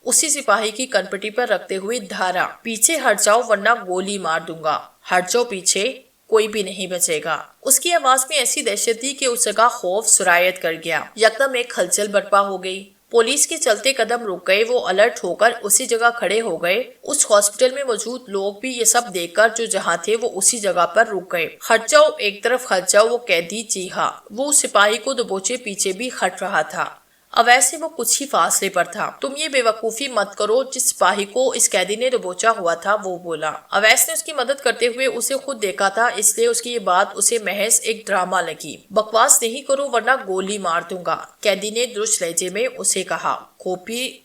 اسی سپاہی کی کنپٹی پر رکھتے ہوئے دھارا، پیچھے ہٹ جاؤ ورنہ گولی مار دوں گا، ہٹ جاؤ پیچھے، کوئی بھی نہیں بچے گا۔ اس کی آواز میں ایسی دہشت تھی کہ اس جگہ خوف سرایت کر گیا۔ یکدم ایک ہلچل برپا ہو گئی۔ پولیس کے چلتے قدم رک گئے۔ وہ الرٹ ہو کر اسی جگہ کھڑے ہو گئے۔ اس ہاسپٹل میں موجود لوگ بھی یہ سب دیکھ کر جو جہاں تھے وہ اسی جگہ پر رک گئے۔ ہٹ جاؤ، ایک طرف ہٹ جاؤ، وہ قیدی چیخا۔ وہ اس سپاہی کو دبوچے پیچھے بھی ہٹ رہا تھا۔ اویس سے وہ کچھ ہی فاصلے پر تھا۔ تم یہ بے وقوفی مت کرو، جس سپاہی کو اس قیدی نے دبوچا ہوا تھا وہ بولا۔ اویس نے اس کی مدد کرتے ہوئے اسے خود دیکھا تھا، اس لیے اس کی یہ بات اسے محض ایک ڈرامہ لگی۔ بکواس نہیں کرو ورنہ گولی مار دوں گا، قیدی نے درست لہجے میں اسے کہا۔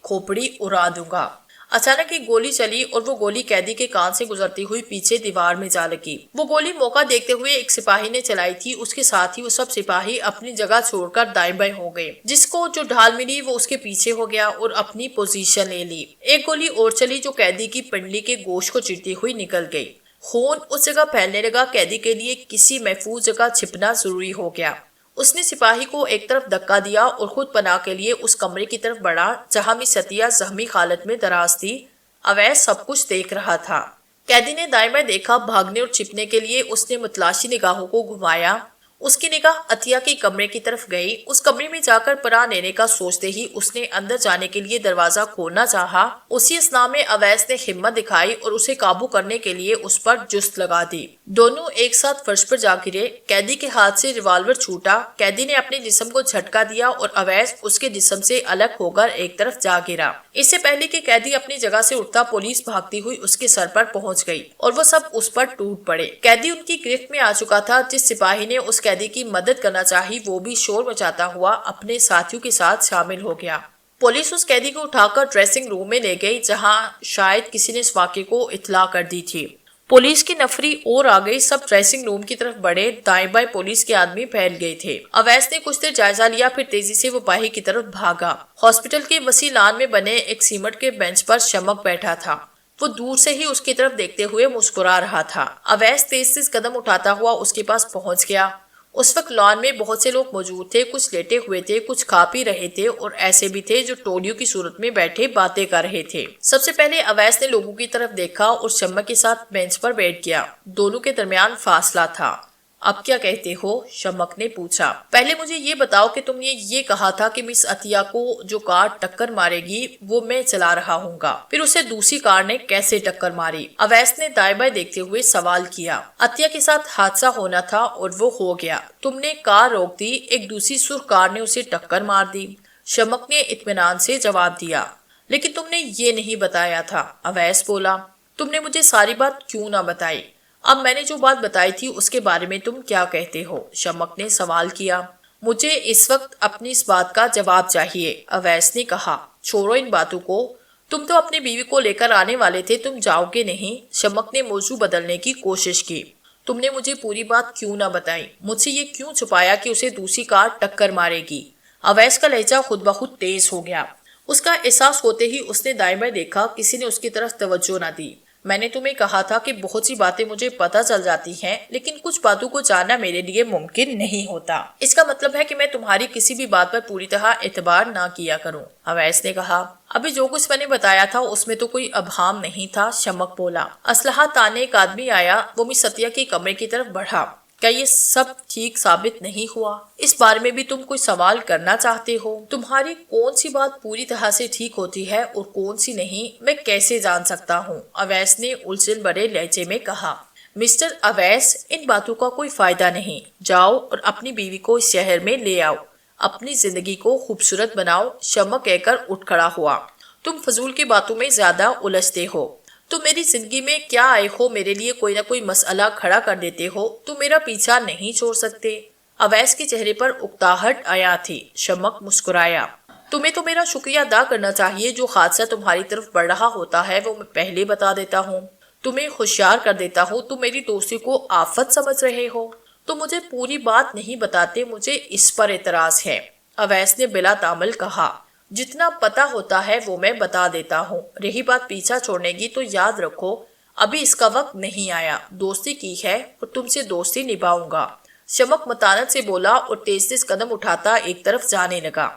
کھوپڑی اڑا دوں گا۔ اچانک ایک گولی چلی اور وہ گولی قیدی کے کان سے گزرتی ہوئی پیچھے دیوار میں جا لگی۔ وہ گولی موقع دیکھتے ہوئے ایک سپاہی نے چلائی تھی۔ اس کے ساتھ ہی وہ سب سپاہی اپنی جگہ چھوڑ کر دائیں بائیں ہو گئے۔ جس کو جو ڈھال ملی وہ اس کے پیچھے ہو گیا اور اپنی پوزیشن لے لی۔ ایک گولی اور چلی جو قیدی کی پنڈلی کے گوشت کو چیرتی ہوئی نکل گئی۔ خون اس جگہ پھیلنے لگا۔ قیدی کے لیے کسی محفوظ جگہ چھپنا ضروری ہو گیا۔ اس نے سپاہی کو ایک طرف دھکا دیا اور خود پناہ کے لیے اس کمرے کی طرف بڑھا جہاں مس عطیہ زخمی حالت میں دراز تھی۔ اویس سب کچھ دیکھ رہا تھا۔ قیدی نے دائیں بائیں دیکھا۔ بھاگنے اور چھپنے کے لیے اس نے متلاشی نگاہوں کو گھمایا۔ اس کی نگاہ عطیہ کے کمرے کی طرف گئی۔ اس کمرے میں جا کر پناہ لینے کا سوچتے ہی اس نے اندر جانے کے لیے دروازہ کھولنا چاہا۔ اسی اثناء میں اویس نے ہمت دکھائی اور اسے قابو کرنے کے لیے اس پر جست لگا دی۔ دونوں ایک ساتھ فرش پر جا گرے۔ قیدی کے ہاتھ سے ریوالور چھوٹا۔ قیدی نے اپنے جسم کو جھٹکا دیا اور اویس اس کے جسم سے الگ ہو کر ایک طرف جا گرا۔ اس سے پہلے کہ قیدی اپنی جگہ سے اٹھتا، پولیس بھاگتی ہوئی اس کے سر پر پہنچ گئی اور وہ سب اس پر ٹوٹ پڑے۔ قیدی ان کی گرفت میں آ چکا تھا۔ جس سپاہی نے اس قیدی کی مدد کرنا چاہی وہ بھی شور مچاتا ہوا اپنے ساتھیوں کے ساتھ شامل ہو گیا۔ پولیس اس قیدی کو اٹھا کر ڈریسنگ روم میں لے گئی جہاں شاید کسی نے اس واقعے کو اطلاع کر دی تھی۔ پولیس کی نفری اور آ گئی۔ سب ڈریسنگ روم کی طرف بڑھے۔ دائیں بائیں پولیس کے آدمی پھیل گئے تھے۔ اویس نے کچھ دیر جائزہ لیا، پھر تیزی سے وہ باہر کی طرف بھاگا۔ ہاسپٹل کے وسیع لان میں بنے ایک سیمنٹ کے بینچ پر شمک بیٹھا تھا۔ وہ دور سے ہی اس کی طرف دیکھتے ہوئے مسکرا رہا تھا۔ اویس تیز قدم اٹھاتا ہوا اس کے پاس پہنچ گیا۔ اس وقت لان میں بہت سے لوگ موجود تھے، کچھ لیٹے ہوئے تھے، کچھ کھا پی رہے تھے اور ایسے بھی تھے جو ٹولیوں کی صورت میں بیٹھے باتیں کر رہے تھے۔ سب سے پہلے اویس نے لوگوں کی طرف دیکھا اور شمک کے ساتھ بینچ پر بیٹھ گیا۔ دونوں کے درمیان فاصلہ تھا۔ اب کیا کہتے ہو؟ شمک نے پوچھا۔ پہلے مجھے یہ بتاؤ کہ تم نے یہ کہا تھا کہ مس عطیہ کو جو کار ٹکر مارے گی وہ میں چلا رہا ہوں گا، پھر اسے دوسری کار نے کیسے ٹکر ماری؟ اویس نے دائیں بائیں دیکھتے ہوئے سوال کیا۔ عطیہ کے ساتھ حادثہ ہونا تھا اور وہ ہو گیا، تم نے کار روک دی، ایک دوسری سرخ کار نے اسے ٹکر مار دی۔ شمک نے اطمینان سے جواب دیا۔ لیکن تم نے یہ نہیں بتایا تھا، اویس بولا۔ تم نے مجھے ساری بات کیوں نہ بتائی؟ اب میں نے جو بات بتائی تھی اس کے بارے میں تم کیا کہتے ہو؟ شمک نے سوال کیا۔ مجھے اس وقت اپنی اس بات کا جواب چاہیے، اویس نے کہا۔ چھوڑو ان باتوں کو، تم تو اپنی بیوی کو لے کر آنے والے تھے، تم جاؤ گے نہیں؟ شمک نے موضوع بدلنے کی کوشش کی۔ تم نے مجھے پوری بات کیوں نہ بتائی؟ مجھ سے یہ کیوں چھپایا کہ اسے دوسری کار ٹکر مارے گی؟ اویس کا لہجہ خود بخود تیز ہو گیا۔ اس کا احساس ہوتے ہی اس نے دائیں بائیں دیکھا، کسی نے اس کی طرف توجہ نہ دی۔ میں نے تمہیں کہا تھا کہ بہت سی باتیں مجھے پتہ چل جاتی ہیں، لیکن کچھ باتوں کو جاننا میرے لیے ممکن نہیں ہوتا۔ اس کا مطلب ہے کہ میں تمہاری کسی بھی بات پر پوری طرح اعتبار نہ کیا کروں، اویس نے کہا۔ ابھی جو کچھ میں نے بتایا تھا اس میں تو کوئی ابہام نہیں تھا، شمک بولا۔ اسلحہ تانے ایک آدمی آیا، وہ مس عطیہ کے کمرے کی طرف بڑھا۔ کیا یہ سب ٹھیک ثابت نہیں ہوا؟ اس بارے میں بھی تم کوئی سوال کرنا چاہتے ہو؟ تمہاری کون سی بات پوری طرح سے ٹھیک ہوتی ہے اور کون سی نہیں، میں کیسے جان سکتا ہوں؟ اویس نے الجھن بھرے لہجے میں کہا۔ مسٹر اویس، ان باتوں کا کوئی فائدہ نہیں، جاؤ اور اپنی بیوی کو اس شہر میں لے آؤ، اپنی زندگی کو خوبصورت بناؤ۔ شمک کہہ کر اٹھ کھڑا ہوا۔ تم فضول کی باتوں میں زیادہ الجھتے ہو۔ تم میری زندگی میں کیا آئے ہو، میرے لیے کوئی نہ کوئی مسئلہ کھڑا کر دیتے ہو، تم میرا پیچھا نہیں چھوڑ سکتے۔ اویس کے چہرے پر اکتاہٹ آیا تھی۔ شمک مسکرایا۔ تمہیں تو میرا شکریہ ادا کرنا چاہیے، جو حادثہ تمہاری طرف بڑھ رہا ہوتا ہے وہ میں پہلے بتا دیتا ہوں، تمہیں ہوشیار کر دیتا ہوں۔ تم میری دوستی کو آفت سمجھ رہے ہو، تم مجھے پوری بات نہیں بتاتے، مجھے اس پر اعتراض ہے، اویس نے بلا تامل کہا۔ جتنا پتا ہوتا ہے وہ میں بتا دیتا ہوں، رہی بات پیچھا چھوڑنے کی تو یاد رکھو ابھی اس کا وقت نہیں آیا، دوستی کی ہے اور تم سے دوستی نبھاؤں گا۔ شمک متانت سے بولا اور تیز تیز قدم اٹھاتا ایک طرف جانے لگا۔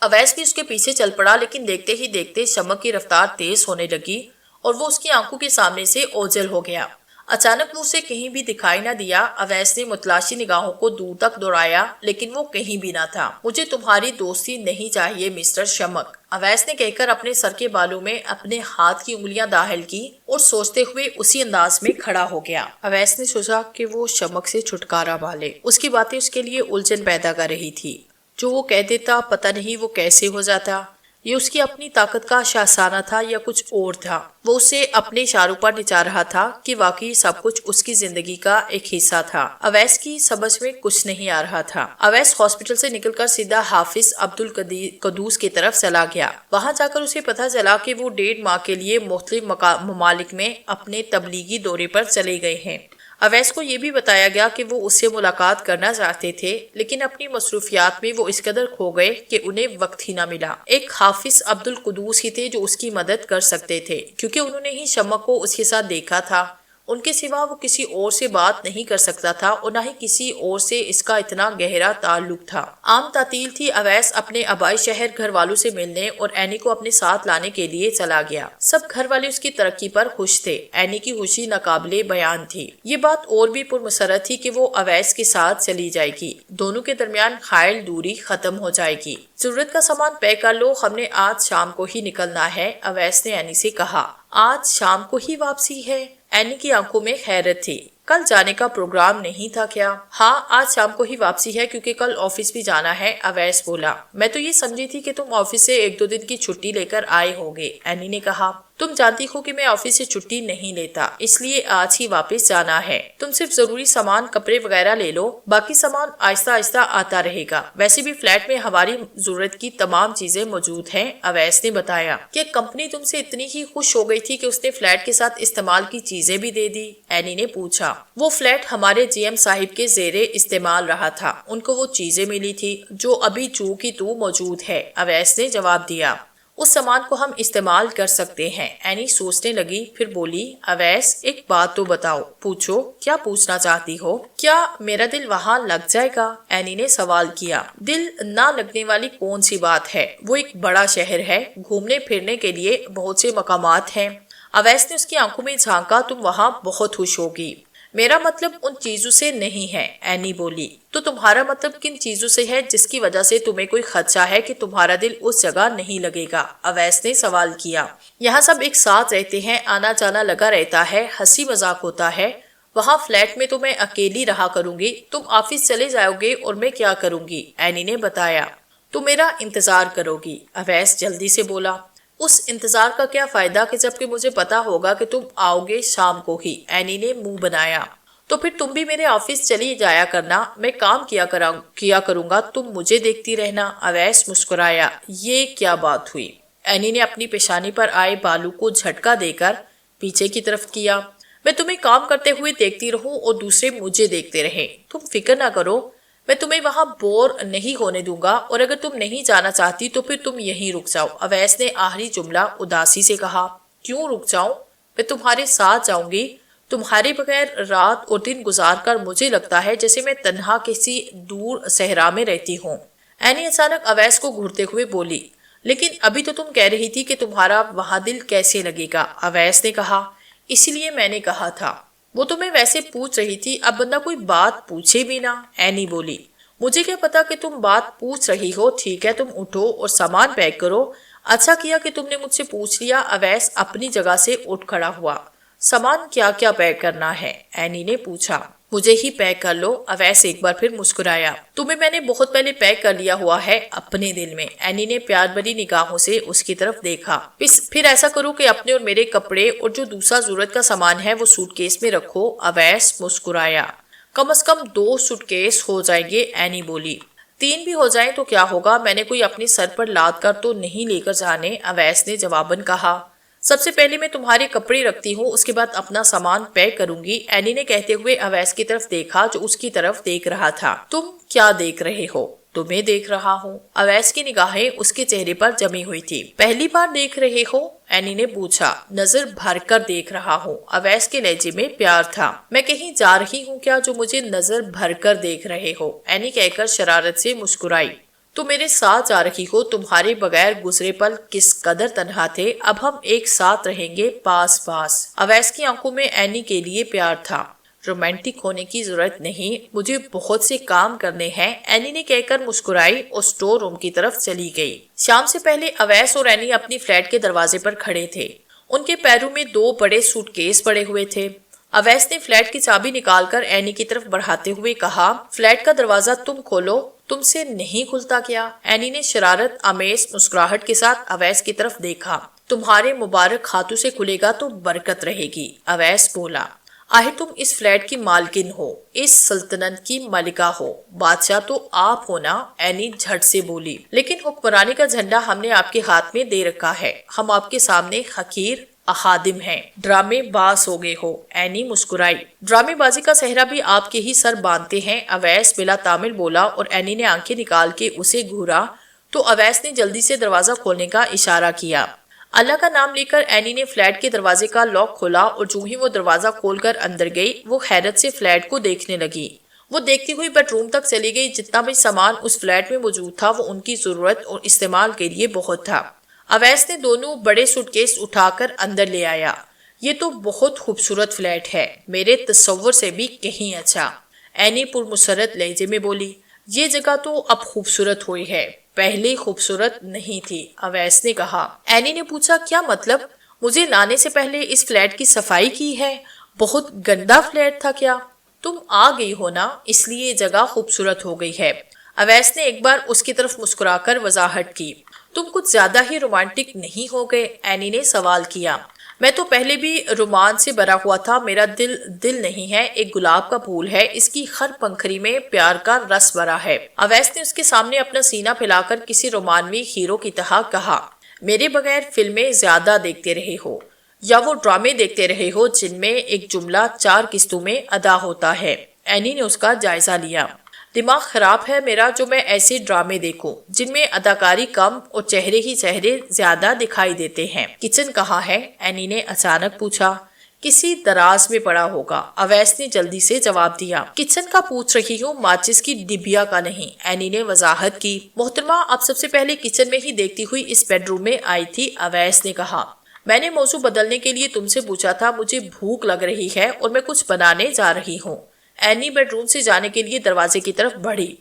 اویس بھی اس کے پیچھے چل پڑا، لیکن دیکھتے ہی دیکھتے شمک کی رفتار تیز ہونے لگی اور وہ اس کی آنکھوں کے سامنے سے اوجھل ہو گیا۔ اچانک وہ اسے کہیں بھی دکھائی نہ دیا۔ اویس نے متلاشی نگاہوں کو دور تک دوڑایا، لیکن وہ کہیں بھی نہ تھا۔ مجھے تمہاری دوستی نہیں چاہیے مسٹر شمک، اویس نے کہہ کر اپنے سر کے بالوں میں اپنے ہاتھ کی انگلیاں داخل کی اور سوچتے ہوئے اسی انداز میں کھڑا ہو گیا۔ اویس نے سوچا کہ وہ شمک سے چھٹکارا پالے، اس کی باتیں اس کے لیے الجھن پیدا کر رہی تھی۔ جو وہ کہہ دیتا پتہ نہیں وہ کیسے ہو جاتا، یہ اس کی اپنی طاقت کا شاہسانہ تھا یا کچھ اور تھا؟ وہ اسے اپنے اشاروں پر نچا رہا تھا کہ واقعی سب کچھ اس کی زندگی کا ایک حصہ تھا۔ اویس کی سمجھ میں کچھ نہیں آ رہا تھا۔ اویس ہاسپٹل سے نکل کر سیدھا حافظ عبدالقدوس کی طرف چلا گیا۔ وہاں جا کر اسے پتہ چلا کہ وہ 1.5 ماہ کے لیے مختلف ممالک میں اپنے تبلیغی دورے پر چلے گئے ہیں۔ اویس کو یہ بھی بتایا گیا کہ وہ اس سے ملاقات کرنا چاہتے تھے، لیکن اپنی مصروفیات میں وہ اس قدر کھو گئے کہ انہیں وقت ہی نہ ملا۔ ایک حافظ عبدالقدوس ہی تھے جو اس کی مدد کر سکتے تھے، کیونکہ انہوں نے ہی شمک کو اس کے ساتھ دیکھا تھا۔ ان کے سوا وہ کسی اور سے بات نہیں کر سکتا تھا اور نہ ہی کسی اور سے اس کا اتنا گہرا تعلق تھا۔ عام تعطیل تھی، اویس اپنے آبائی شہر گھر والوں سے ملنے اور اینی کو اپنے ساتھ لانے کے لیے چلا گیا۔ سب گھر والے اس کی ترقی پر خوش تھے، اینی کی خوشی ناقابل بیان تھی۔ یہ بات اور بھی پرمسرت تھی کہ وہ اویس کے ساتھ چلی جائے گی، دونوں کے درمیان حائل دوری ختم ہو جائے گی۔ ضرورت کا سامان پیک کر لو، ہم نے آج شام کو ہی نکلنا ہے، اویس نے اینی سے کہا۔ آج شام کو ہی واپسی ہے؟ اینی کی آنکھوں میں حیرت تھی۔ کل جانے کا پروگرام نہیں تھا کیا؟ ہاں، آج شام کو ہی واپسی ہے کیونکہ کل آفس بھی جانا ہے، اویس بولا۔ میں تو یہ سمجھی تھی کہ تم آفس سے 1-2 دن کی چھٹی لے کر آئے ہوگے، اینی نے کہا۔ تم جانتی ہو کہ میں آفس سے چھٹی نہیں لیتا، اس لیے آج ہی واپس جانا ہے۔ تم صرف ضروری سامان، کپڑے وغیرہ لے لو، باقی سامان آہستہ آہستہ آتا رہے گا۔ ویسے بھی فلیٹ میں ہماری ضرورت کی تمام چیزیں موجود ہیں، اویس نے بتایا۔ کہ کمپنی تم سے اتنی ہی خوش ہو گئی تھی کہ اس نے فلیٹ کے ساتھ استعمال کی چیزیں بھی دے دی، اینی نے پوچھا۔ وہ فلیٹ ہمارے جی ایم صاحب کے زیر استعمال رہا تھا، ان کو وہ چیزیں ملی تھی جو ابھی جو کی تو موجود ہے، اویس نے جواب دیا۔ اس سامان کو ہم استعمال کر سکتے ہیں۔ اینی سوچنے لگی، پھر بولی، اویس ایک بات تو بتاؤ، پوچھو، کیا پوچھنا چاہتی ہو؟ کیا میرا دل وہاں لگ جائے گا؟ اینی نے سوال کیا۔ دل نہ لگنے والی کون سی بات ہے؟ وہ ایک بڑا شہر ہے، گھومنے پھرنے کے لیے بہت سے مقامات ہیں۔ اویس نے اس کی آنکھوں میں جھانکا، تم وہاں بہت خوش ہوگی۔ میرا مطلب ان چیزوں سے نہیں ہے، اینی بولی۔ تو تمہارا مطلب کن چیزوں سے ہے جس کی وجہ سے تمہیں کوئی خدشہ ہے کہ تمہارا دل اس جگہ نہیں لگے گا؟ اویس نے سوال کیا۔ یہاں سب ایک ساتھ رہتے ہیں، آنا جانا لگا رہتا ہے، ہنسی مذاق ہوتا ہے۔ وہاں فلیٹ میں تو میں اکیلی رہا کروں گی، تم آفس چلے جاؤ گے اور میں کیا کروں گی؟ اینی نے بتایا۔ تم میرا انتظار کرو گی، اویس جلدی سے بولا۔ اس انتظار کا کیا فائدہ کہ جب کہ مجھے پتا ہوگا کہ تم آؤ گے شام کو ہی؟ اینی نے منہ بنایا۔ تو پھر تم بھی میرے آفس چلی جایا کرنا، میں کام کیا کروں گا، تم مجھے دیکھتی رہنا۔ اویس مسکرایا۔ یہ کیا بات ہوئی؟ اینی نے اپنی پیشانی پر آئے بالوں کو جھٹکا دے کر پیچھے کی طرف کیا۔ میں تمہیں کام کرتے ہوئے دیکھتی رہوں اور دوسرے مجھے دیکھتے رہیں، تم فکر نہ کرو، میں تمہیں وہاں بور نہیں ہونے دوں گا، اور اگر تم نہیں جانا چاہتی تو پھر تم یہیں رک جاؤ۔ اویس نے آخری جملہ اداسی سے کہا۔ کیوں رک جاؤں؟ میں تمہارے ساتھ جاؤں گی۔ تمہارے بغیر رات اور دن گزار کر مجھے لگتا ہے جیسے میں تنہا کسی دور صحرا میں رہتی ہوں۔ اینی اچانک اویس کو گھورتے ہوئے بولی، لیکن ابھی تو تم کہہ رہی تھی کہ تمہارا وہاں دل کیسے لگے گا؟ اویس نے کہا، اسی لیے میں نے کہا تھا۔ وہ تو میں ویسے پوچھ رہی تھی، اب بندہ کوئی بات پوچھے بھی نہ۔ اینی بولی، مجھے کیا پتا کہ تم بات پوچھ رہی ہو، ٹھیک ہے تم اٹھو اور سامان پیک کرو۔ اچھا کیا کہ تم نے مجھ سے پوچھ لیا۔ اویس اپنی جگہ سے اٹھ کھڑا ہوا۔ سامان کیا کیا پیک کرنا ہے؟ اینی نے پوچھا۔ مجھے ہی پیک کر لو، اویس ایک بار پھر مسکرایا۔ تمہیں میں نے بہت پہلے پیک کر لیا ہوا ہے اپنے دل میں۔ اینی نے پیار بھری نگاہوں سے اس کی طرف دیکھا۔ پھر ایسا کرو کہ اپنے اور میرے کپڑے اور جو دوسرا ضرورت کا سامان ہے وہ سوٹ کیس میں رکھو۔ اویس مسکرایا۔ کم از کم 2 سوٹ کیس ہو جائیں گے، اینی بولی۔ 3 بھی ہو جائیں تو کیا ہوگا، میں نے کوئی اپنی سر پر لاد کر تو نہیں لے کر جانے، اویس نے جواباً کہا۔ سب سے پہلے میں تمہارے کپڑے رکھتی ہوں، اس کے بعد اپنا سامان پیک کروں گی، اینی نے کہتے ہوئے اویس کی طرف دیکھا جو اس کی طرف دیکھ رہا تھا۔ تم کیا دیکھ رہے ہو؟ تمہیں دیکھ رہا ہوں۔ اویس کی نگاہیں اس کے چہرے پر جمی ہوئی تھی۔ پہلی بار دیکھ رہے ہو؟ اینی نے پوچھا۔ نظر بھر کر دیکھ رہا ہوں، اویس کے لہجے میں پیار تھا۔ میں کہیں جا رہی ہوں کیا جو مجھے نظر بھر کر دیکھ رہے ہو؟ اینی کہہ کر شرارت سے مسکرائی۔ تو میرے ساتھ جا رہی ہو، تمہارے بغیر گزرے پل کس قدر تنہا تھے، اب ہم ایک ساتھ رہیں گے پاس پاس۔ اویس کی آنکھوں میں اینی کے لیے پیار تھا۔ رومانٹک ہونے کی ضرورت نہیں، مجھے بہت سے کام کرنے ہیں، اینی نے کہہ کر مسکرائی اور سٹور روم کی طرف چلی گئی۔ شام سے پہلے اویس اور اینی اپنی فلیٹ کے دروازے پر کھڑے تھے۔ ان کے پیروں میں 2 بڑے سوٹ کیس پڑے ہوئے تھے۔ اویس نے فلیٹ کی چابی نکال کر اینی کی طرف بڑھاتے ہوئے کہا، فلیٹ کا دروازہ تم کھولو، تم سے نہیں کھلتا کیا؟ اینی نے شرارت آمیز مسکراہٹ کے ساتھ اویس کی طرف دیکھا۔ تمہارے مبارک ہاتھوں سے کھلے گا تو برکت رہے گی، اویس بولا۔ آخر تم اس فلیٹ کی مالکن ہو، اس سلطنت کی ملکہ ہو، بادشاہ تو آپ ہو نا، اینی جھٹ سے بولی۔ لیکن حکمرانی کا جھنڈا ہم نے آپ کے ہاتھ میں دے رکھا ہے، ہم آپ کے سامنے حقیر خادم ہیں، ڈرامے باز ہو گئے ہو، اینی مسکرائی۔ ڈرامے بازی کا صحرا بھی آپ کے ہی سر باندھتے ہیں، اویس بلا تعمل بولا، اور اینی نے آنکھیں نکال کے اسے گھورا تو اویس نے جلدی سے دروازہ کھولنے کا اشارہ کیا۔ اللہ کا نام لے کر اینی نے فلیٹ کے دروازے کا لاک کھولا، اور جو ہی وہ دروازہ کھول کر اندر گئی وہ حیرت سے فلیٹ کو دیکھنے لگی۔ وہ دیکھتی ہوئی بیڈ روم تک چلی گئی۔ جتنا بھی سامان اس فلیٹ میں موجود تھا وہ ان کی ضرورت اور استعمال کے لیے بہت تھا۔ اویس نے دونوں بڑے سوٹ کیس اٹھا کر اندر لے آیا۔ یہ تو بہت خوبصورت فلیٹ ہے، میرے تصور سے بھی کہیں اچھا، اینی پرمسرت لہجے میں بولی۔ یہ جگہ تو اب خوبصورت ہوئی ہے، پہلے خوبصورت نہیں تھی، اویس نے کہا۔ اینی نے پوچھا، کیا مطلب؟ مجھے لانے سے پہلے اس فلیٹ کی صفائی کی ہے؟ بہت گندا فلیٹ تھا کیا؟ تم آ گئی ہو نا، اس لیے جگہ خوبصورت ہو گئی ہے، اویس نے ایک بار اس کی طرف مسکرا کر وضاحت کی۔ تم کچھ زیادہ ہی رومانٹک نہیں ہو گئے؟ اینی نے سوال کیا۔ میں تو پہلے بھی رومان سے بھرا ہوا تھا، میرا دل نہیں ہے، ایک گلاب کا پھول ہے، اس کی ہر پنکھڑی میں پیار کا رس بھرا ہے، اویس نے اس کے سامنے اپنا سینہ پھیلا کر کسی رومانوی ہیرو کی طرح کہا۔ میرے بغیر فلمیں زیادہ دیکھتے رہے ہو، یا وہ ڈرامے دیکھتے رہے ہو جن میں ایک جملہ 4 قسطوں میں ادا ہوتا ہے، اینی نے اس کا جائزہ لیا۔ دماغ خراب ہے میرا جو میں ایسے ڈرامے دیکھوں جن میں اداکاری کم اور چہرے ہی چہرے زیادہ دکھائی دیتے ہیں۔ کچن کہاں ہے؟ اینی نے اچانک پوچھا۔ کسی دراز میں پڑا ہوگا، اویس نے جلدی سے جواب دیا۔ کچن کا پوچھ رہی ہوں، ماچس کی ڈبیا کا نہیں، اینی نے وضاحت کی۔ محترمہ آپ سب سے پہلے کچن میں ہی دیکھتی ہوئی اس بیڈ روم میں آئی تھی، اویس نے کہا۔ میں نے موضوع بدلنے کے لیے تم سے پوچھا تھا، مجھے بھوک لگ رہی ہے اور میں کچھ بنانے جا رہی ہوں۔ اینی بیڈ روم سے جانے کے لیے دروازے کی طرف بڑھی۔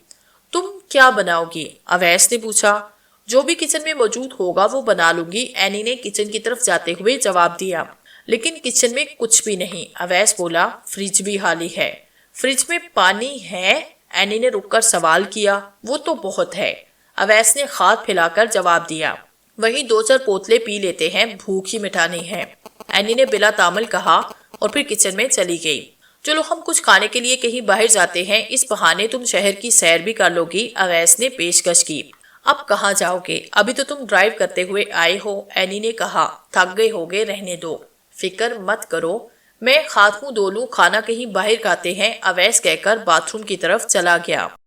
تم کیا بناؤ گی؟ اویس نے پوچھا۔ جو بھی کچن میں موجود ہوگا وہ بنا لوں گی، اینی نے کچن کی طرف جاتے ہوئے جواب دیا۔ لیکن کچن میں کچھ بھی نہیں، اویس بولا۔ فریج بھی خالی ہے۔ فریج میں پانی ہے؟ اینی نے رک کر سوال کیا۔ وہ تو بہت ہے، اویس نے ہاتھ پھیلا کر جواب دیا۔ وہی 2-4 بوتلیں پی لیتے ہیں، بھوک ہی مٹانی ہے، اینی نے بلا تامل کہا اور پھر کچن میں چلی گئی۔ چلو ہم کچھ کھانے کے لیے کہیں باہر جاتے ہیں، اس بہانے تم شہر کی سیر بھی کر لو گی، اویس نے پیشکش کی۔ اب کہاں جاؤ گے؟ ابھی تو تم ڈرائیو کرتے ہوئے آئے ہو، اینی نے کہا۔ تھک گئے ہوگے، رہنے دو۔ فکر مت کرو، میں ہاتھ منہ دھو لوں، کھانا کہیں باہر کھاتے ہیں، اویس کہہ کر باتھ روم کی طرف چلا گیا۔